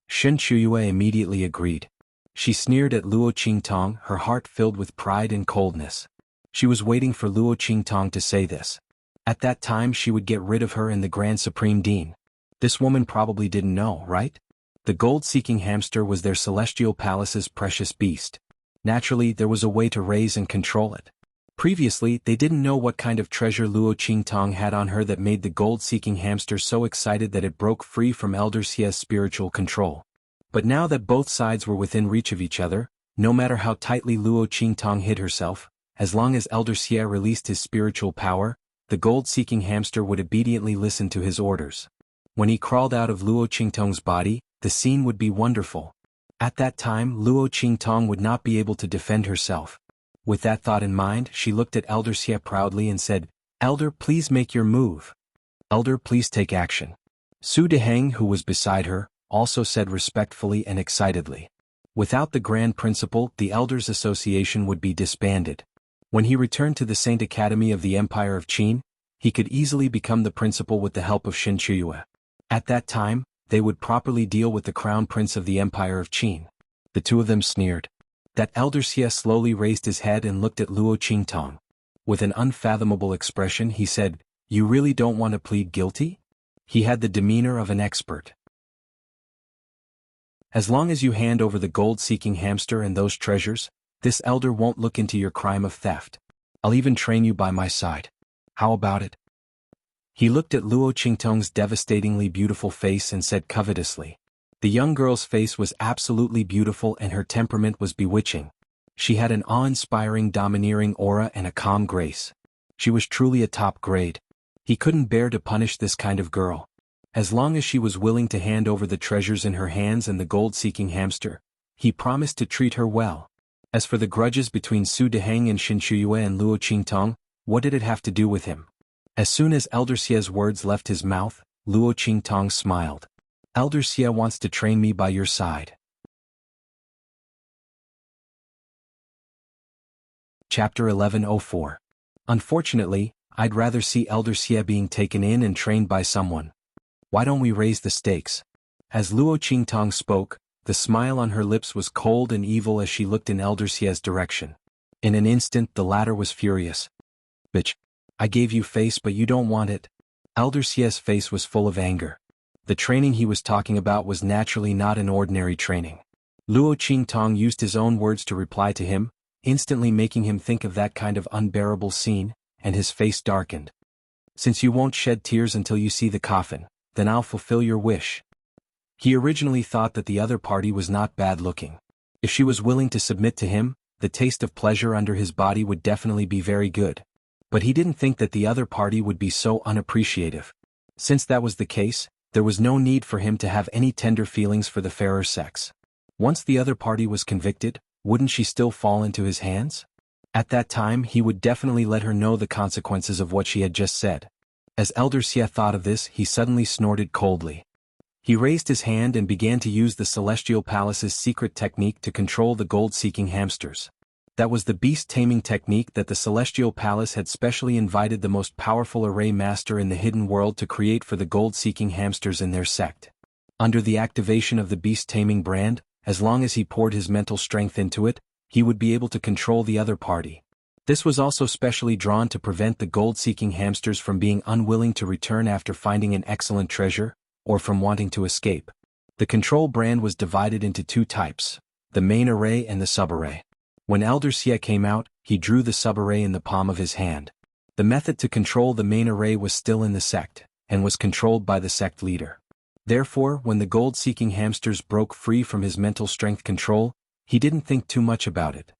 S1: Shen Chuyue immediately agreed. She sneered at Luo Qingtong, her heart filled with pride and coldness. She was waiting for Luo Qingtong to say this. At that time she would get rid of her and the Grand Supreme Dean. This woman probably didn't know, right? The gold-seeking hamster was their celestial palace's precious beast. Naturally, there was a way to raise and control it. Previously, they didn't know what kind of treasure Luo Qingtong had on her that made the gold-seeking hamster so excited that it broke free from Elder Xie's spiritual control. But now that both sides were within reach of each other, no matter how tightly Luo Qingtong hid herself, as long as Elder Xie released his spiritual power, the gold-seeking hamster would obediently listen to his orders. When he crawled out of Luo Qingtong's body, the scene would be wonderful. At that time, Luo Qingtong would not be able to defend herself. With that thought in mind, she looked at Elder Xie proudly and said, Elder, please make your move. Elder, please take action. Su Deheng, who was beside her, also said respectfully and excitedly. Without the Grand Principal, the Elders Association would be disbanded. When he returned to the Saint Academy of the Empire of Qin, he could easily become the principal with the help of Shen Chuyue. At that time, they would properly deal with the Crown Prince of the Empire of Qin. The two of them sneered. That Elder Xie slowly raised his head and looked at Luo Qingtong. With an unfathomable expression he said, You really don't want to plead guilty? He had the demeanor of an expert. As long as you hand over the gold-seeking hamster and those treasures, this elder won't look into your crime of theft. I'll even train you by my side. How about it? He looked at Luo Qingtong's devastatingly beautiful face and said covetously. The young girl's face was absolutely beautiful and her temperament was bewitching. She had an awe-inspiring domineering aura and a calm grace. She was truly a top grade. He couldn't bear to punish this kind of girl. As long as she was willing to hand over the treasures in her hands and the gold-seeking hamster, he promised to treat her well. As for the grudges between Su Deheng and Xin Shuyue and Luo Qingtong, what did it have to do with him? As soon as Elder Xie's words left his mouth, Luo Qingtong smiled. Elder Xie wants to train me by your side. Chapter 1104. Unfortunately, I'd rather see Elder Xie being taken in and trained by someone. Why don't we raise the stakes? As Luo Qingtong spoke, the smile on her lips was cold and evil as she looked in Elder Xie's direction. In an instant the latter was furious. Bitch! I gave you face but you don't want it. Elder Xie's face was full of anger. The training he was talking about was naturally not an ordinary training. Luo Qingtong used his own words to reply to him, instantly making him think of that kind of unbearable scene, and his face darkened. Since you won't shed tears until you see the coffin, then I'll fulfill your wish. He originally thought that the other party was not bad looking. If she was willing to submit to him, the taste of pleasure under his body would definitely be very good. But he didn't think that the other party would be so unappreciative. Since that was the case, there was no need for him to have any tender feelings for the fairer sex. Once the other party was convicted, wouldn't she still fall into his hands? At that time he would definitely let her know the consequences of what she had just said. As Elder Xie thought of this, he suddenly snorted coldly. He raised his hand and began to use the Celestial Palace's secret technique to control the gold-seeking hamsters. That was the beast-taming technique that the Celestial Palace had specially invited the most powerful array master in the hidden world to create for the gold-seeking hamsters in their sect. Under the activation of the beast-taming brand, as long as he poured his mental strength into it, he would be able to control the other party. This was also specially drawn to prevent the gold-seeking hamsters from being unwilling to return after finding an excellent treasure, or from wanting to escape. The control brand was divided into two types, the main array and the sub-array. When Elder Xie came out, he drew the sub-array in the palm of his hand. The method to control the main array was still in the sect, and was controlled by the sect leader. Therefore, when the gold-seeking hamsters broke free from his mental strength control, he didn't think too much about it.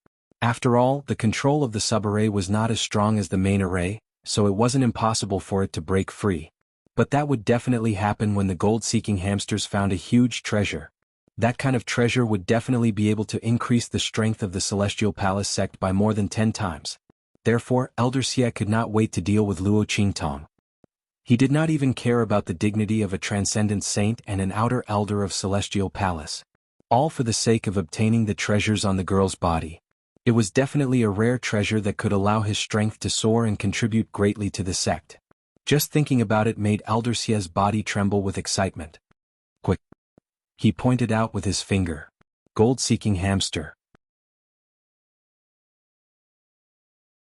S1: After all, the control of the sub-array was not as strong as the main array, so it wasn't impossible for it to break free. But that would definitely happen when the gold-seeking hamsters found a huge treasure. That kind of treasure would definitely be able to increase the strength of the Celestial Palace sect by more than 10 times. Therefore, Elder Xie could not wait to deal with Luo Qingtong. He did not even care about the dignity of a transcendent saint and an outer elder of Celestial Palace. All for the sake of obtaining the treasures on the girl's body. It was definitely a rare treasure that could allow his strength to soar and contribute greatly to the sect. Just thinking about it made Elder Xie's body tremble with excitement. Quick! He pointed out with his finger. Gold-seeking hamster.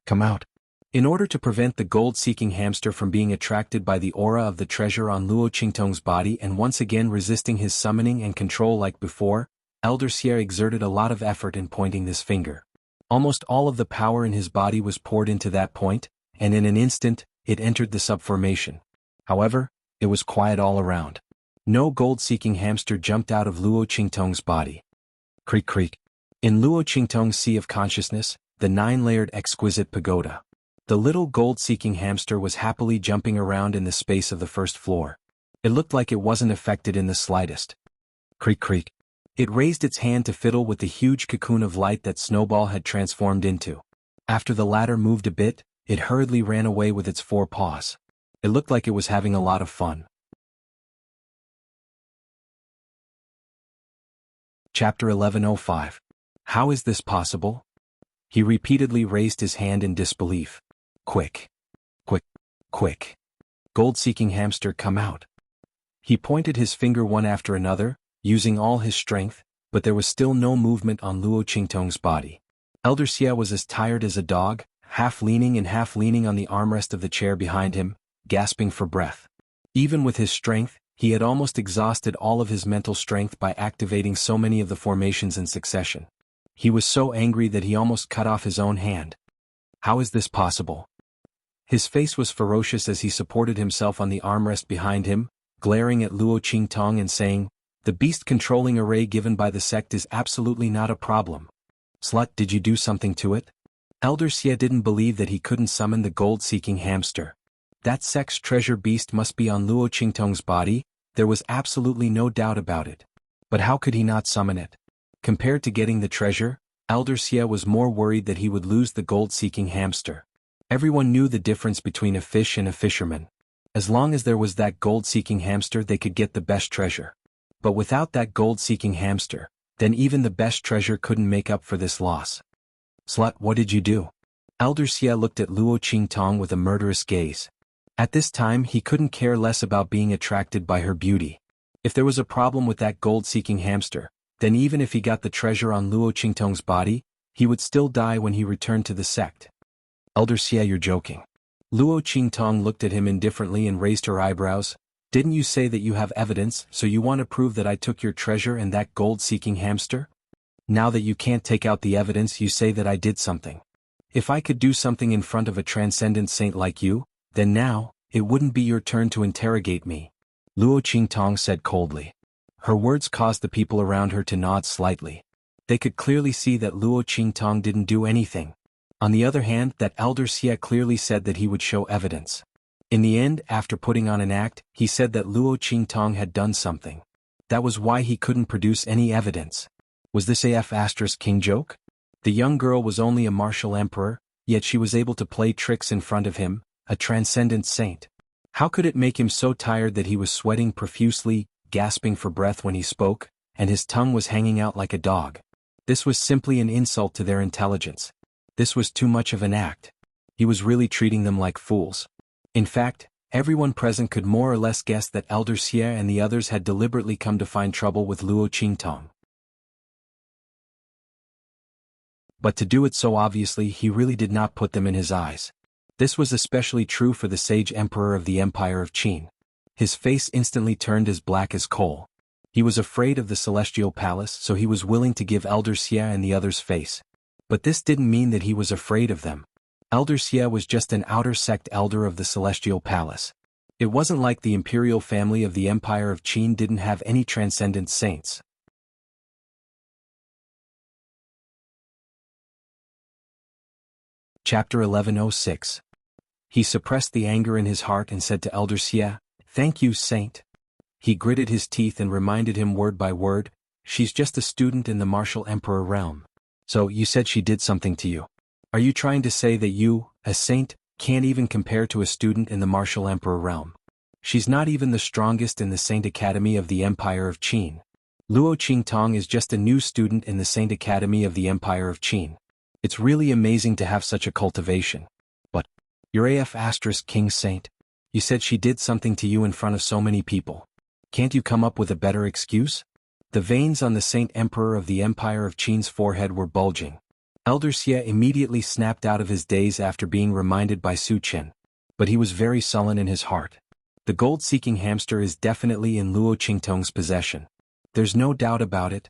S1: Come out. In order to prevent the gold-seeking hamster from being attracted by the aura of the treasure on Luo Qingtong's body and once again resisting his summoning and control like before, Elder Xie exerted a lot of effort in pointing this finger. Almost all of the power in his body was poured into that point, and in an instant, it entered the subformation. However, it was quiet all around. No gold-seeking hamster jumped out of Luo Qingtong's body. Creak creak. In Luo Qingtong's sea of consciousness, the 9-layered exquisite pagoda. The little gold-seeking hamster was happily jumping around in the space of the first floor. It looked like it wasn't affected in the slightest. Creak creak. It raised its hand to fiddle with the huge cocoon of light that Snowball had transformed into. After the latter moved a bit, it hurriedly ran away with its 4 paws. It looked like it was having a lot of fun. Chapter 1105. How is this possible? He repeatedly raised his hand in disbelief. Quick! Quick! Quick! Gold-seeking hamster, come out! He pointed his finger one after another, using all his strength, but there was still no movement on Luo Qingtong's body. Elder Xie was as tired as a dog, half leaning on the armrest of the chair behind him, gasping for breath. Even with his strength, he had almost exhausted all of his mental strength by activating so many of the formations in succession. He was so angry that he almost cut off his own hand. How is this possible? His face was ferocious as he supported himself on the armrest behind him, glaring at Luo Qingtong and saying, "The beast-controlling array given by the sect is absolutely not a problem. Slut, did you do something to it? Elder Xie didn't believe that he couldn't summon the gold-seeking hamster. That sex treasure beast must be on Luo Qingtong's body, there was absolutely no doubt about it. But how could he not summon it? Compared to getting the treasure, Elder Xie was more worried that he would lose the gold-seeking hamster. Everyone knew the difference between a fish and a fisherman. As long as there was that gold-seeking hamster, they could get the best treasure. But without that gold-seeking hamster, then even the best treasure couldn't make up for this loss. Slut, what did you do? Elder Xie looked at Luo Qingtong with a murderous gaze. At this time he couldn't care less about being attracted by her beauty. If there was a problem with that gold-seeking hamster, then even if he got the treasure on Luo Qingtong's body, he would still die when he returned to the sect. Elder Xie, you're joking. Luo Qingtong looked at him indifferently and raised her eyebrows. Didn't you say that you have evidence, so you want to prove that I took your treasure and that gold-seeking hamster? Now that you can't take out the evidence, you say that I did something. If I could do something in front of a transcendent saint like you, then now, it wouldn't be your turn to interrogate me. Luo Qingtong said coldly. Her words caused the people around her to nod slightly. They could clearly see that Luo Qingtong didn't do anything. On the other hand, that Elder Xie clearly said that he would show evidence. In the end, after putting on an act, he said that Luo Qingtong had done something. That was why he couldn't produce any evidence. Was this a king joke? The young girl was only a martial emperor, yet she was able to play tricks in front of him, a transcendent saint. How could it make him so tired that he was sweating profusely, gasping for breath when he spoke, and his tongue was hanging out like a dog? This was simply an insult to their intelligence. This was too much of an act. He was really treating them like fools. In fact, everyone present could more or less guess that Elder Xie and the others had deliberately come to find trouble with Luo Qingtong. But to do it so obviously, he really did not put them in his eyes. This was especially true for the sage emperor of the Empire of Qin. His face instantly turned as black as coal. He was afraid of the Celestial Palace, so he was willing to give Elder Xie and the others face. But this didn't mean that he was afraid of them. Elder Xie was just an outer sect elder of the Celestial Palace. It wasn't like the imperial family of the Empire of Qin didn't have any transcendent saints. Chapter 1106. He suppressed the anger in his heart and said to Elder Xie, "Thank you, Saint." He gritted his teeth and reminded him word by word, "She's just a student in the martial emperor realm. So, you said she did something to you. Are you trying to say that you, a saint, can't even compare to a student in the martial emperor realm? She's not even the strongest in the Saint Academy of the Empire of Qin. Luo Qingtong is just a new student in the Saint Academy of the Empire of Qin. It's really amazing to have such a cultivation. But, you're king saint. You said she did something to you in front of so many people. Can't you come up with a better excuse?" The veins on the Saint Emperor of the Empire of Qin's forehead were bulging. Elder Xie immediately snapped out of his daze after being reminded by Su Qian. But he was very sullen in his heart. The gold-seeking hamster is definitely in Luo Qingtong's possession. There's no doubt about it.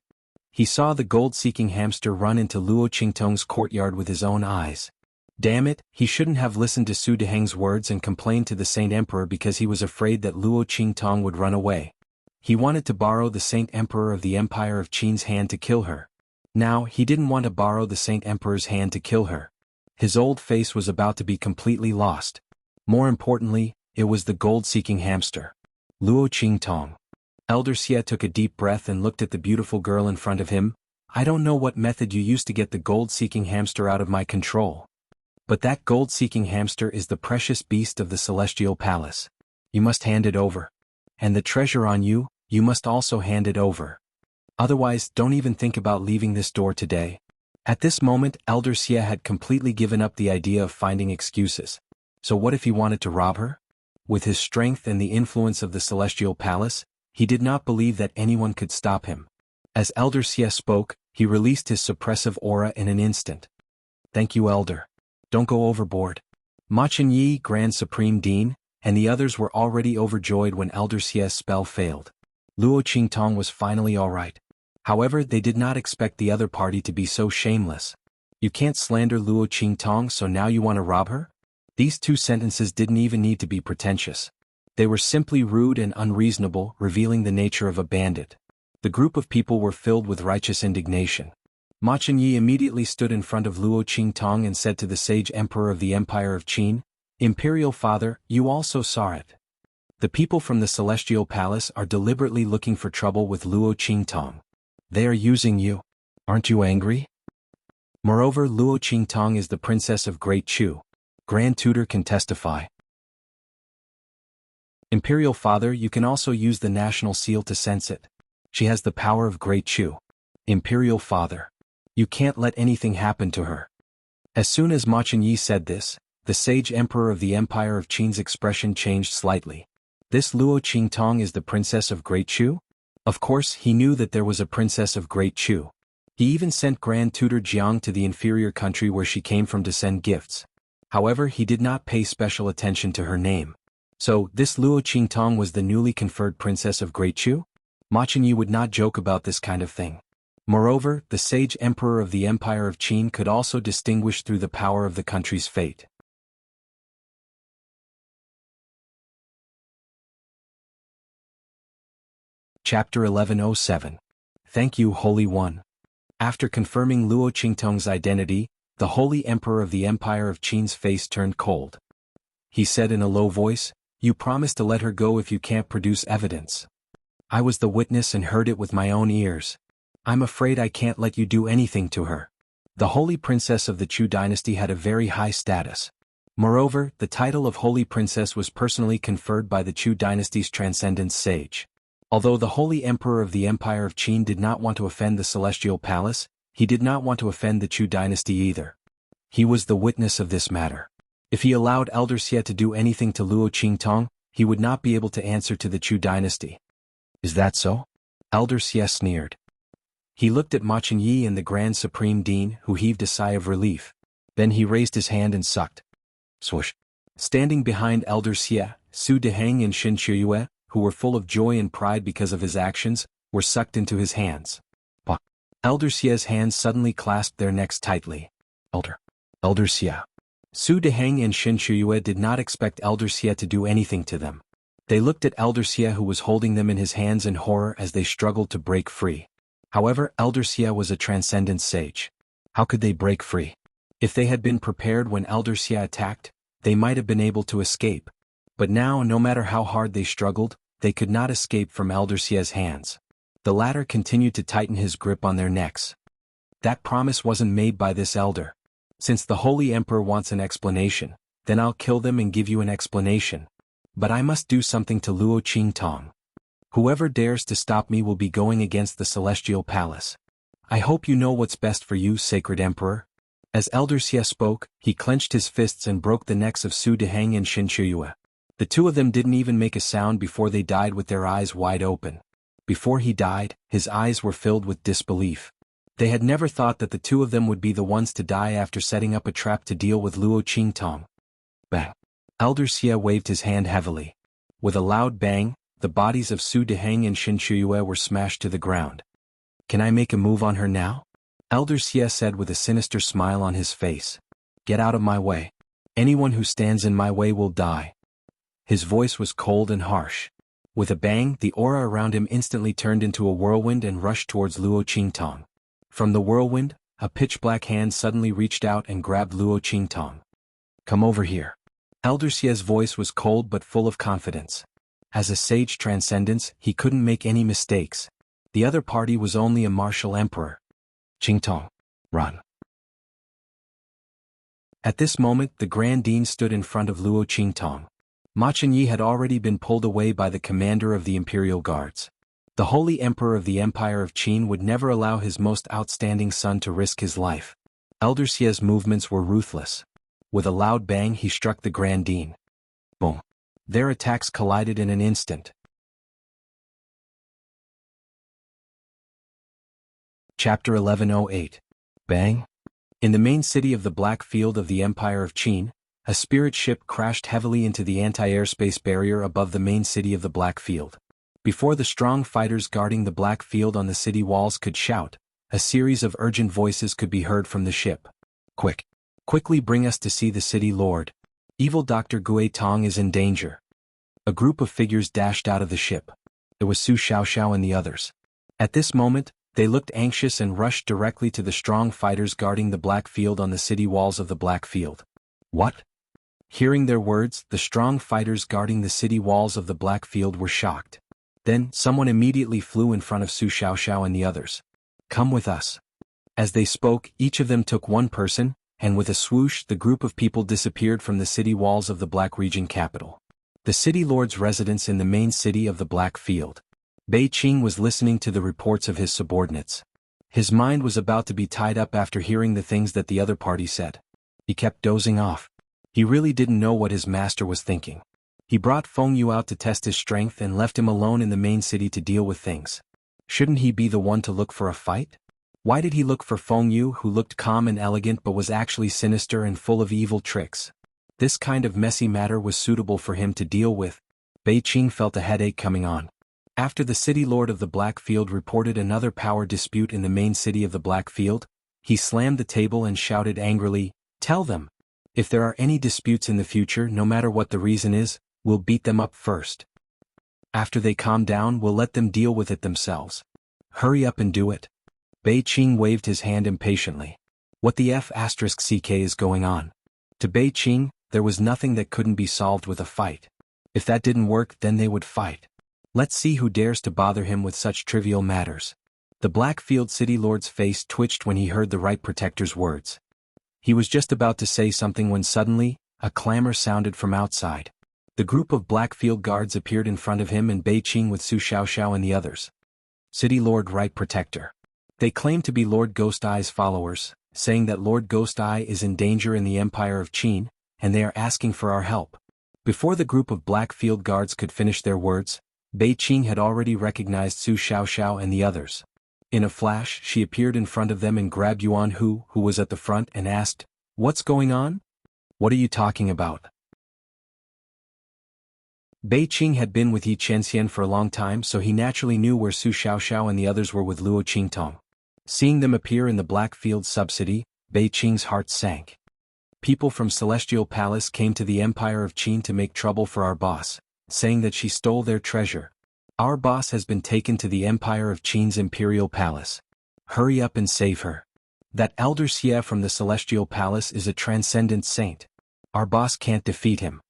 S1: He saw the gold-seeking hamster run into Luo Qingtong's courtyard with his own eyes. Damn it, he shouldn't have listened to Su Deheng's words and complained to the Saint Emperor because he was afraid that Luo Qingtong would run away. He wanted to borrow the Saint Emperor of the Empire of Qin's hand to kill her. Now, he didn't want to borrow the Saint Emperor's hand to kill her. His old face was about to be completely lost. More importantly, it was the gold-seeking hamster. Luo Qingtong. Elder Xie took a deep breath and looked at the beautiful girl in front of him. "I don't know what method you used to get the gold-seeking hamster out of my control. But that gold-seeking hamster is the precious beast of the Celestial Palace. You must hand it over. And the treasure on you, you must also hand it over. Otherwise, don't even think about leaving this door today." At this moment, Elder Xie had completely given up the idea of finding excuses. So what if he wanted to rob her? With his strength and the influence of the Celestial Palace, he did not believe that anyone could stop him. As Elder Xie spoke, he released his suppressive aura in an instant. "Thank you, Elder. Don't go overboard." Ma Chenyi, Grand Supreme Dean, and the others were already overjoyed when Elder Xie's spell failed. Luo Qingtong was finally alright. However, they did not expect the other party to be so shameless. "You can't slander Luo Qingtong, so now you want to rob her?" These two sentences didn't even need to be pretentious. They were simply rude and unreasonable, revealing the nature of a bandit. The group of people were filled with righteous indignation. Ma Chenyi immediately stood in front of Luo Qingtong and said to the sage emperor of the Empire of Qin, "Imperial Father, you also saw it. The people from the Celestial Palace are deliberately looking for trouble with Luo Qingtong. They are using you. Aren't you angry? Moreover, Luo Qingtong is the princess of Great Chu. Grand Tutor can testify. Imperial Father, you can also use the national seal to sense it. She has the power of Great Chu. Imperial Father. You can't let anything happen to her." As soon as Ma Chenyi said this, the sage emperor of the Empire of Qin's expression changed slightly. This Luo Qingtong is the princess of Great Chu? Of course, he knew that there was a princess of Great Chu. He even sent Grand Tutor Jiang to the inferior country where she came from to send gifts. However, he did not pay special attention to her name. So, this Luo Qingtong was the newly conferred princess of Great Chu? Ma Chenyi would not joke about this kind of thing. Moreover, the sage emperor of the Empire of Qin could also distinguish through the power of the country's fate. Chapter 1107. Thank you, Holy One. After confirming Luo Qingtong's identity, the Holy Emperor of the Empire of Qin's face turned cold. He said in a low voice, "You promised to let her go if you can't produce evidence. I was the witness and heard it with my own ears. I'm afraid I can't let you do anything to her." The Holy Princess of the Chu dynasty had a very high status. Moreover, the title of Holy Princess was personally conferred by the Chu dynasty's Transcendence Sage. Although the Holy Emperor of the Empire of Qin did not want to offend the Celestial Palace, he did not want to offend the Chu dynasty either. He was the witness of this matter. If he allowed Elder Xie to do anything to Luo Qingtong, he would not be able to answer to the Chu dynasty. "Is that so?" Elder Xie sneered. He looked at Ma Chenyi and the Grand Supreme Dean, who heaved a sigh of relief. Then he raised his hand and sucked. Swoosh. Standing behind Elder Xie, Su Deheng and Xin Shiyue, who were full of joy and pride because of his actions, were sucked into his hands. Bah. Elder Xie's hands suddenly clasped their necks tightly. Elder Xie. Su Deheng and Xin Shiyue did not expect Elder Xie to do anything to them. They looked at Elder Xie, who was holding them in his hands, in horror as they struggled to break free. However, Elder Xie was a transcendent sage. How could they break free? If they had been prepared when Elder Xie attacked, they might have been able to escape. But now, no matter how hard they struggled, they could not escape from Elder Xie's hands. The latter continued to tighten his grip on their necks. That promise wasn't made by this elder. Since the Holy Emperor wants an explanation, then I'll kill them and give you an explanation. But I must do something to Luo Qingtong. Whoever dares to stop me will be going against the Celestial Palace. I hope you know what's best for you, Sacred Emperor." As Elder Xie spoke, he clenched his fists and broke the necks of Su Deheng and Xin Shiyue. The two of them didn't even make a sound before they died with their eyes wide open. Before he died, his eyes were filled with disbelief. They had never thought that the two of them would be the ones to die after setting up a trap to deal with Luo Qingtong. Bang! Elder Xie waved his hand heavily. With a loud bang, the bodies of Su Deheng and Xin Shiyue were smashed to the ground. "Can I make a move on her now?" Elder Xie said with a sinister smile on his face. "Get out of my way. Anyone who stands in my way will die." His voice was cold and harsh. With a bang, the aura around him instantly turned into a whirlwind and rushed towards Luo Qingtong. From the whirlwind, a pitch-black hand suddenly reached out and grabbed Luo Qingtong. "Come over here." Elder Xie's voice was cold but full of confidence. As a sage transcendence, he couldn't make any mistakes. The other party was only a martial emperor. "Qingtong, run." At this moment, the Grand Dean stood in front of Luo Qingtong. Ma Chenyi had already been pulled away by the commander of the Imperial Guards. The Holy Emperor of the Empire of Qin would never allow his most outstanding son to risk his life. Elder Xie's movements were ruthless. With a loud bang, he struck the Grand Dean. Boom. Their attacks collided in an instant. Chapter 1108. Bang. In the main city of the Black Field of the Empire of Qin, a spirit ship crashed heavily into the anti-airspace barrier above the main city of the Black Field. Before the strong fighters guarding the Black Field on the city walls could shout, a series of urgent voices could be heard from the ship. Quickly bring us to see the city lord. Evil Dr. Gue Tong is in danger." A group of figures dashed out of the ship. It was Su Xiaoxiao and the others. At this moment, They looked anxious and rushed directly to the strong fighters guarding the Black Field on the city walls of the Black Field. What? Hearing their words, the strong fighters guarding the city walls of the Black Field were shocked. Then, someone immediately flew in front of Su Xiaoxiao and the others. Come with us. As they spoke, each of them took one person, and with a swoosh the group of people disappeared from the city walls of the Black Region capital. The city lord's residence in the main city of the Black Field. Bei Qing was listening to the reports of his subordinates. His mind was about to be tied up after hearing the things that the other party said. He kept dozing off. He really didn't know what his master was thinking. He brought Feng Yu out to test his strength and left him alone in the main city to deal with things. Shouldn't he be the one to look for a fight? Why did he look for Feng Yu, who looked calm and elegant but was actually sinister and full of evil tricks? This kind of messy matter was suitable for him to deal with. Bei Qing felt a headache coming on. After the city lord of the Black Field reported another power dispute in the main city of the Black Field, he slammed the table and shouted angrily, "Tell them! If there are any disputes in the future, no matter what the reason is, we'll beat them up first. After they calm down, we'll let them deal with it themselves. Hurry up and do it." Bei Qing waved his hand impatiently. What the F***ck is going on? To Bei Qing, there was nothing that couldn't be solved with a fight. If that didn't work, then they would fight. Let's see who dares to bother him with such trivial matters. The Blackfield City Lord's face twitched when he heard the Right Protector's words. He was just about to say something when suddenly, a clamor sounded from outside. The group of Blackfield guards appeared in front of him and Bei Qing with Su Xiaoxiao and the others. City Lord Right Protector. They claim to be Lord Ghost Eye's followers, saying that Lord Ghost Eye is in danger in the Empire of Qin, and they are asking for our help. Before the group of Blackfield guards could finish their words, Bei Qing had already recognized Su Xiaoxiao and the others. In a flash, she appeared in front of them and grabbed Yuan Hu, who was at the front, and asked, "What's going on? What are you talking about?" Bei Qing had been with Yi Chenxian for a long time, so he naturally knew where Su Xiaoxiao and the others were with Luo Qingtong. Seeing them appear in the Blackfield subcity, Bei Qing's heart sank. People from Celestial Palace came to the Empire of Qin to make trouble for our boss, saying that she stole their treasure. Our boss has been taken to the Empire of Qin's Imperial Palace. Hurry up and save her. That Elder Xie from the Celestial Palace is a transcendent saint. Our boss can't defeat him.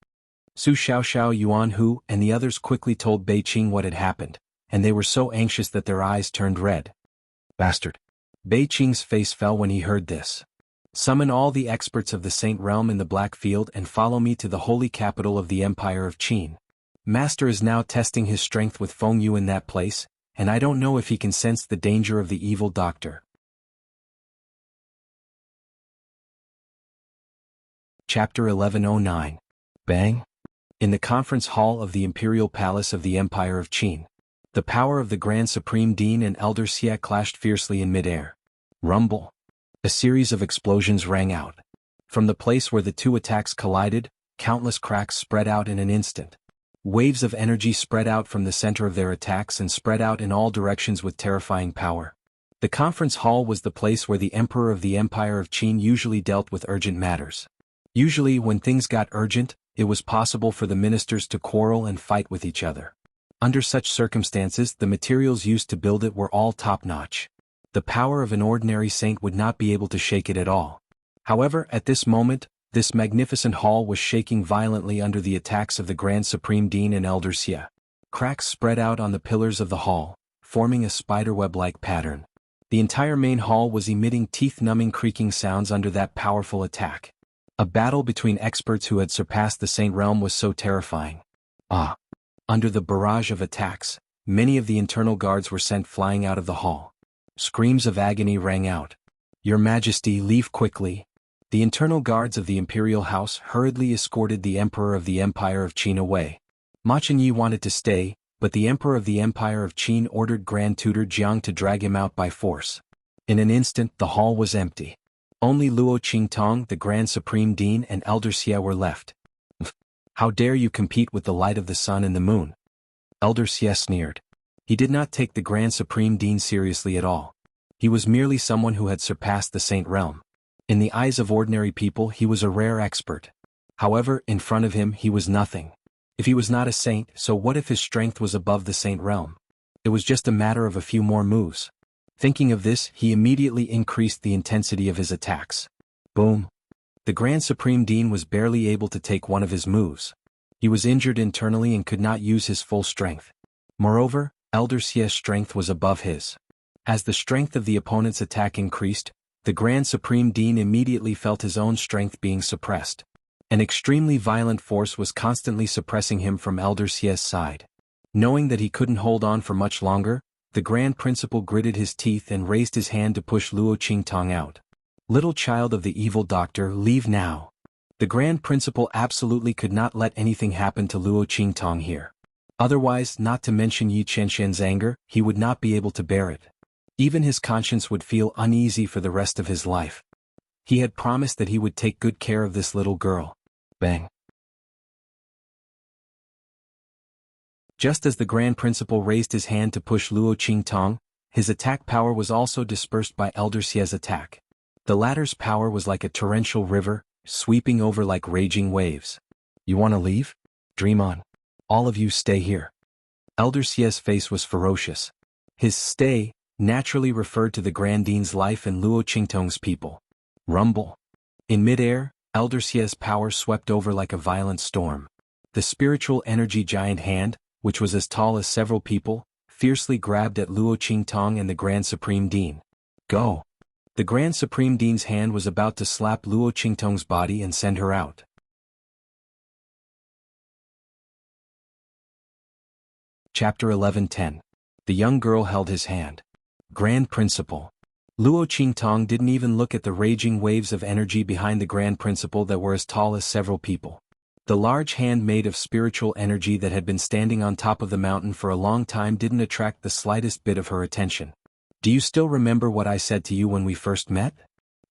S1: Su Xiaoxiao, Yuan Hu, and the others quickly told Bei Qing what had happened, and they were so anxious that their eyes turned red. Bastard. Bei Qing's face fell when he heard this. Summon all the experts of the Saint Realm in the Black Field and follow me to the holy capital of the Empire of Qin. Master is now testing his strength with Feng Yu in that place, and I don't know if he can sense the danger of the evil doctor. Chapter 1109. Bang! In the conference hall of the Imperial Palace of the Empire of Qin, the power of the Grand Supreme Dean and Elder Xie clashed fiercely in midair. Rumble! A series of explosions rang out. From the place where the two attacks collided, countless cracks spread out in an instant. Waves of energy spread out from the center of their attacks and spread out in all directions with terrifying power. The conference hall was the place where the Emperor of the Empire of Qin usually dealt with urgent matters. Usually when things got urgent, it was possible for the ministers to quarrel and fight with each other. Under such circumstances, the materials used to build it were all top-notch. The power of an ordinary saint would not be able to shake it at all. However, at this moment, this magnificent hall was shaking violently under the attacks of the Grand Supreme Dean and Elder Xie. Cracks spread out on the pillars of the hall, forming a spiderweb-like pattern. The entire main hall was emitting teeth-numbing creaking sounds under that powerful attack. A battle between experts who had surpassed the Saint Realm was so terrifying. Under the barrage of attacks, many of the internal guards were sent flying out of the hall. Screams of agony rang out. "Your Majesty, leave quickly." The internal guards of the Imperial House hurriedly escorted the Emperor of the Empire of Qin away. Ma Chengyi wanted to stay, but the Emperor of the Empire of Qin ordered Grand Tutor Jiang to drag him out by force. In an instant, the hall was empty. Only Luo Qingtong, the Grand Supreme Dean, and Elder Xie were left. "How dare you compete with the light of the sun and the moon?" Elder Xie sneered. He did not take the Grand Supreme Dean seriously at all. He was merely someone who had surpassed the Saint Realm. In the eyes of ordinary people, he was a rare expert. However, in front of him, he was nothing. If he was not a saint, so what if his strength was above the Saint Realm? It was just a matter of a few more moves. Thinking of this, he immediately increased the intensity of his attacks. Boom! The Grand Supreme Dean was barely able to take one of his moves. He was injured internally and could not use his full strength. Moreover, Elder Xia's strength was above his. As the strength of the opponent's attack increased, the Grand Supreme Dean immediately felt his own strength being suppressed. An extremely violent force was constantly suppressing him from Elder Xia's side. Knowing that he couldn't hold on for much longer, the Grand Principal gritted his teeth and raised his hand to push Luo Qingtong out. Little child of the evil doctor, leave now. The Grand Principal absolutely could not let anything happen to Luo Qingtong here. Otherwise, not to mention Yi Qianxian's anger, he would not be able to bear it. Even his conscience would feel uneasy for the rest of his life. He had promised that he would take good care of this little girl. Bang! Just as the Grand Principal raised his hand to push Luo Qingtong, his attack power was also dispersed by Elder Xia's attack. The latter's power was like a torrential river, sweeping over like raging waves. You want to leave? Dream on. All of you stay here. Elder Xia's face was ferocious. His stay naturally referred to the Grand Dean's life and Luo Qingtong's people. Rumble. In midair, Elder Xia's power swept over like a violent storm. The spiritual energy giant hand, which was as tall as several people, fiercely grabbed at Luo Qingtong and the Grand Supreme Dean. Go! The Grand Supreme Dean's hand was about to slap Luo Qingtong's body and send her out. Chapter 11:10. The young girl held his hand. Grand Principal. Luo Qingtong didn't even look at the raging waves of energy behind the Grand Principal that were as tall as several people. The large hand made of spiritual energy that had been standing on top of the mountain for a long time didn't attract the slightest bit of her attention. Do you still remember what I said to you when we first met?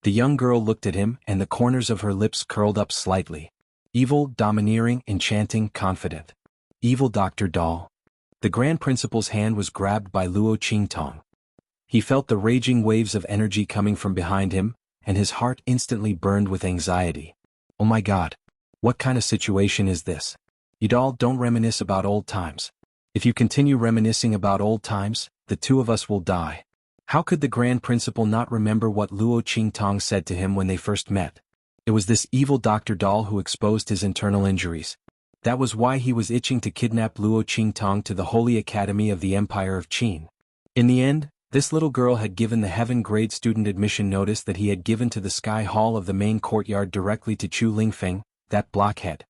S1: The young girl looked at him and the corners of her lips curled up slightly. Evil, domineering, enchanting, confident. Evil Dr. Doll. The Grand Principal's hand was grabbed by Luo Qingtong. He felt the raging waves of energy coming from behind him, and his heart instantly burned with anxiety. Oh my God! What kind of situation is this? You doll, don't reminisce about old times. If you continue reminiscing about old times, the two of us will die. How could the Grand Principal not remember what Luo Qingtong said to him when they first met? It was this evil Dr. Doll who exposed his internal injuries. That was why he was itching to kidnap Luo Qingtong to the Holy Academy of the Empire of Qin. In the end, this little girl had given the heaven grade student admission notice that he had given to the Sky Hall of the main courtyard directly to Chu Lingfeng, that blockhead.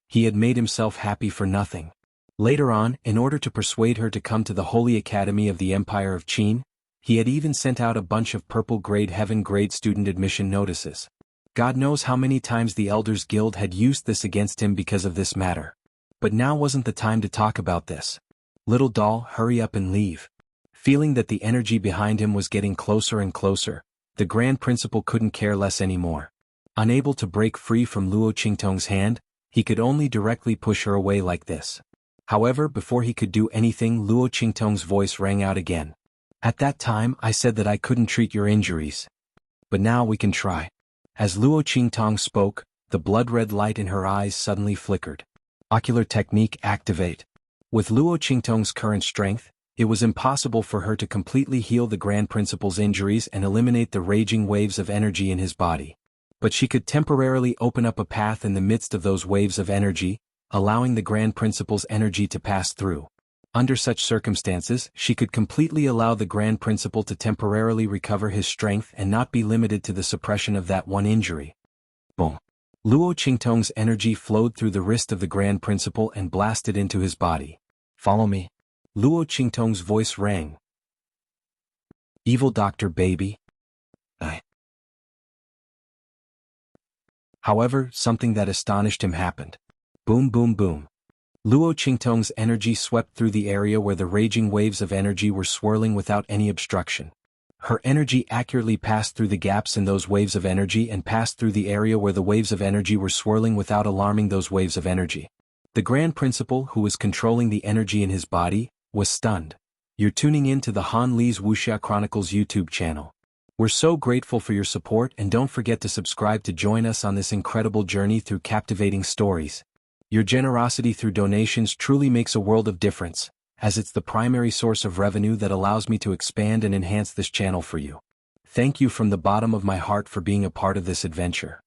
S1: He had made himself happy for nothing. Later on, in order to persuade her to come to the Holy Academy of the Empire of Qin, he had even sent out a bunch of purple grade heaven grade student admission notices. God knows how many times the Elders Guild had used this against him because of this matter. But now wasn't the time to talk about this. Little doll, hurry up and leave. Feeling that the energy behind him was getting closer and closer, the Grand Principal couldn't care less anymore. Unable to break free from Luo Qingtong's hand, he could only directly push her away like this. However, before he could do anything, Luo Qingtong's voice rang out again. At that time, I said that I couldn't treat your injuries. But now we can try. As Luo Qingtong spoke, the blood-red light in her eyes suddenly flickered. Ocular technique activate. With Luo Qingtong's current strength, it was impossible for her to completely heal the Grand Principal's injuries and eliminate the raging waves of energy in his body. But she could temporarily open up a path in the midst of those waves of energy, allowing the Grand Principal's energy to pass through. Under such circumstances, she could completely allow the Grand Principal to temporarily recover his strength and not be limited to the suppression of that one injury. Boom! Luo Qingtong's energy flowed through the wrist of the Grand Principal and blasted into his body. Follow me. Luo Qingtong's voice rang. Evil Doctor Baby. However, something that astonished him happened. Boom boom boom. Luo Qingtong's energy swept through the area where the raging waves of energy were swirling without any obstruction. Her energy accurately passed through the gaps in those waves of energy and passed through the area where the waves of energy were swirling without alarming those waves of energy. The Grand Principal, who was controlling the energy in his body, was stunned. You're tuning in to the Han Li's Wuxia Chronicles YouTube channel. We're so grateful for your support, and don't forget to subscribe to join us on this incredible journey through captivating stories. Your generosity through donations truly makes a world of difference, as it's the primary source of revenue that allows me to expand and enhance this channel for you. Thank you from the bottom of my heart for being a part of this adventure.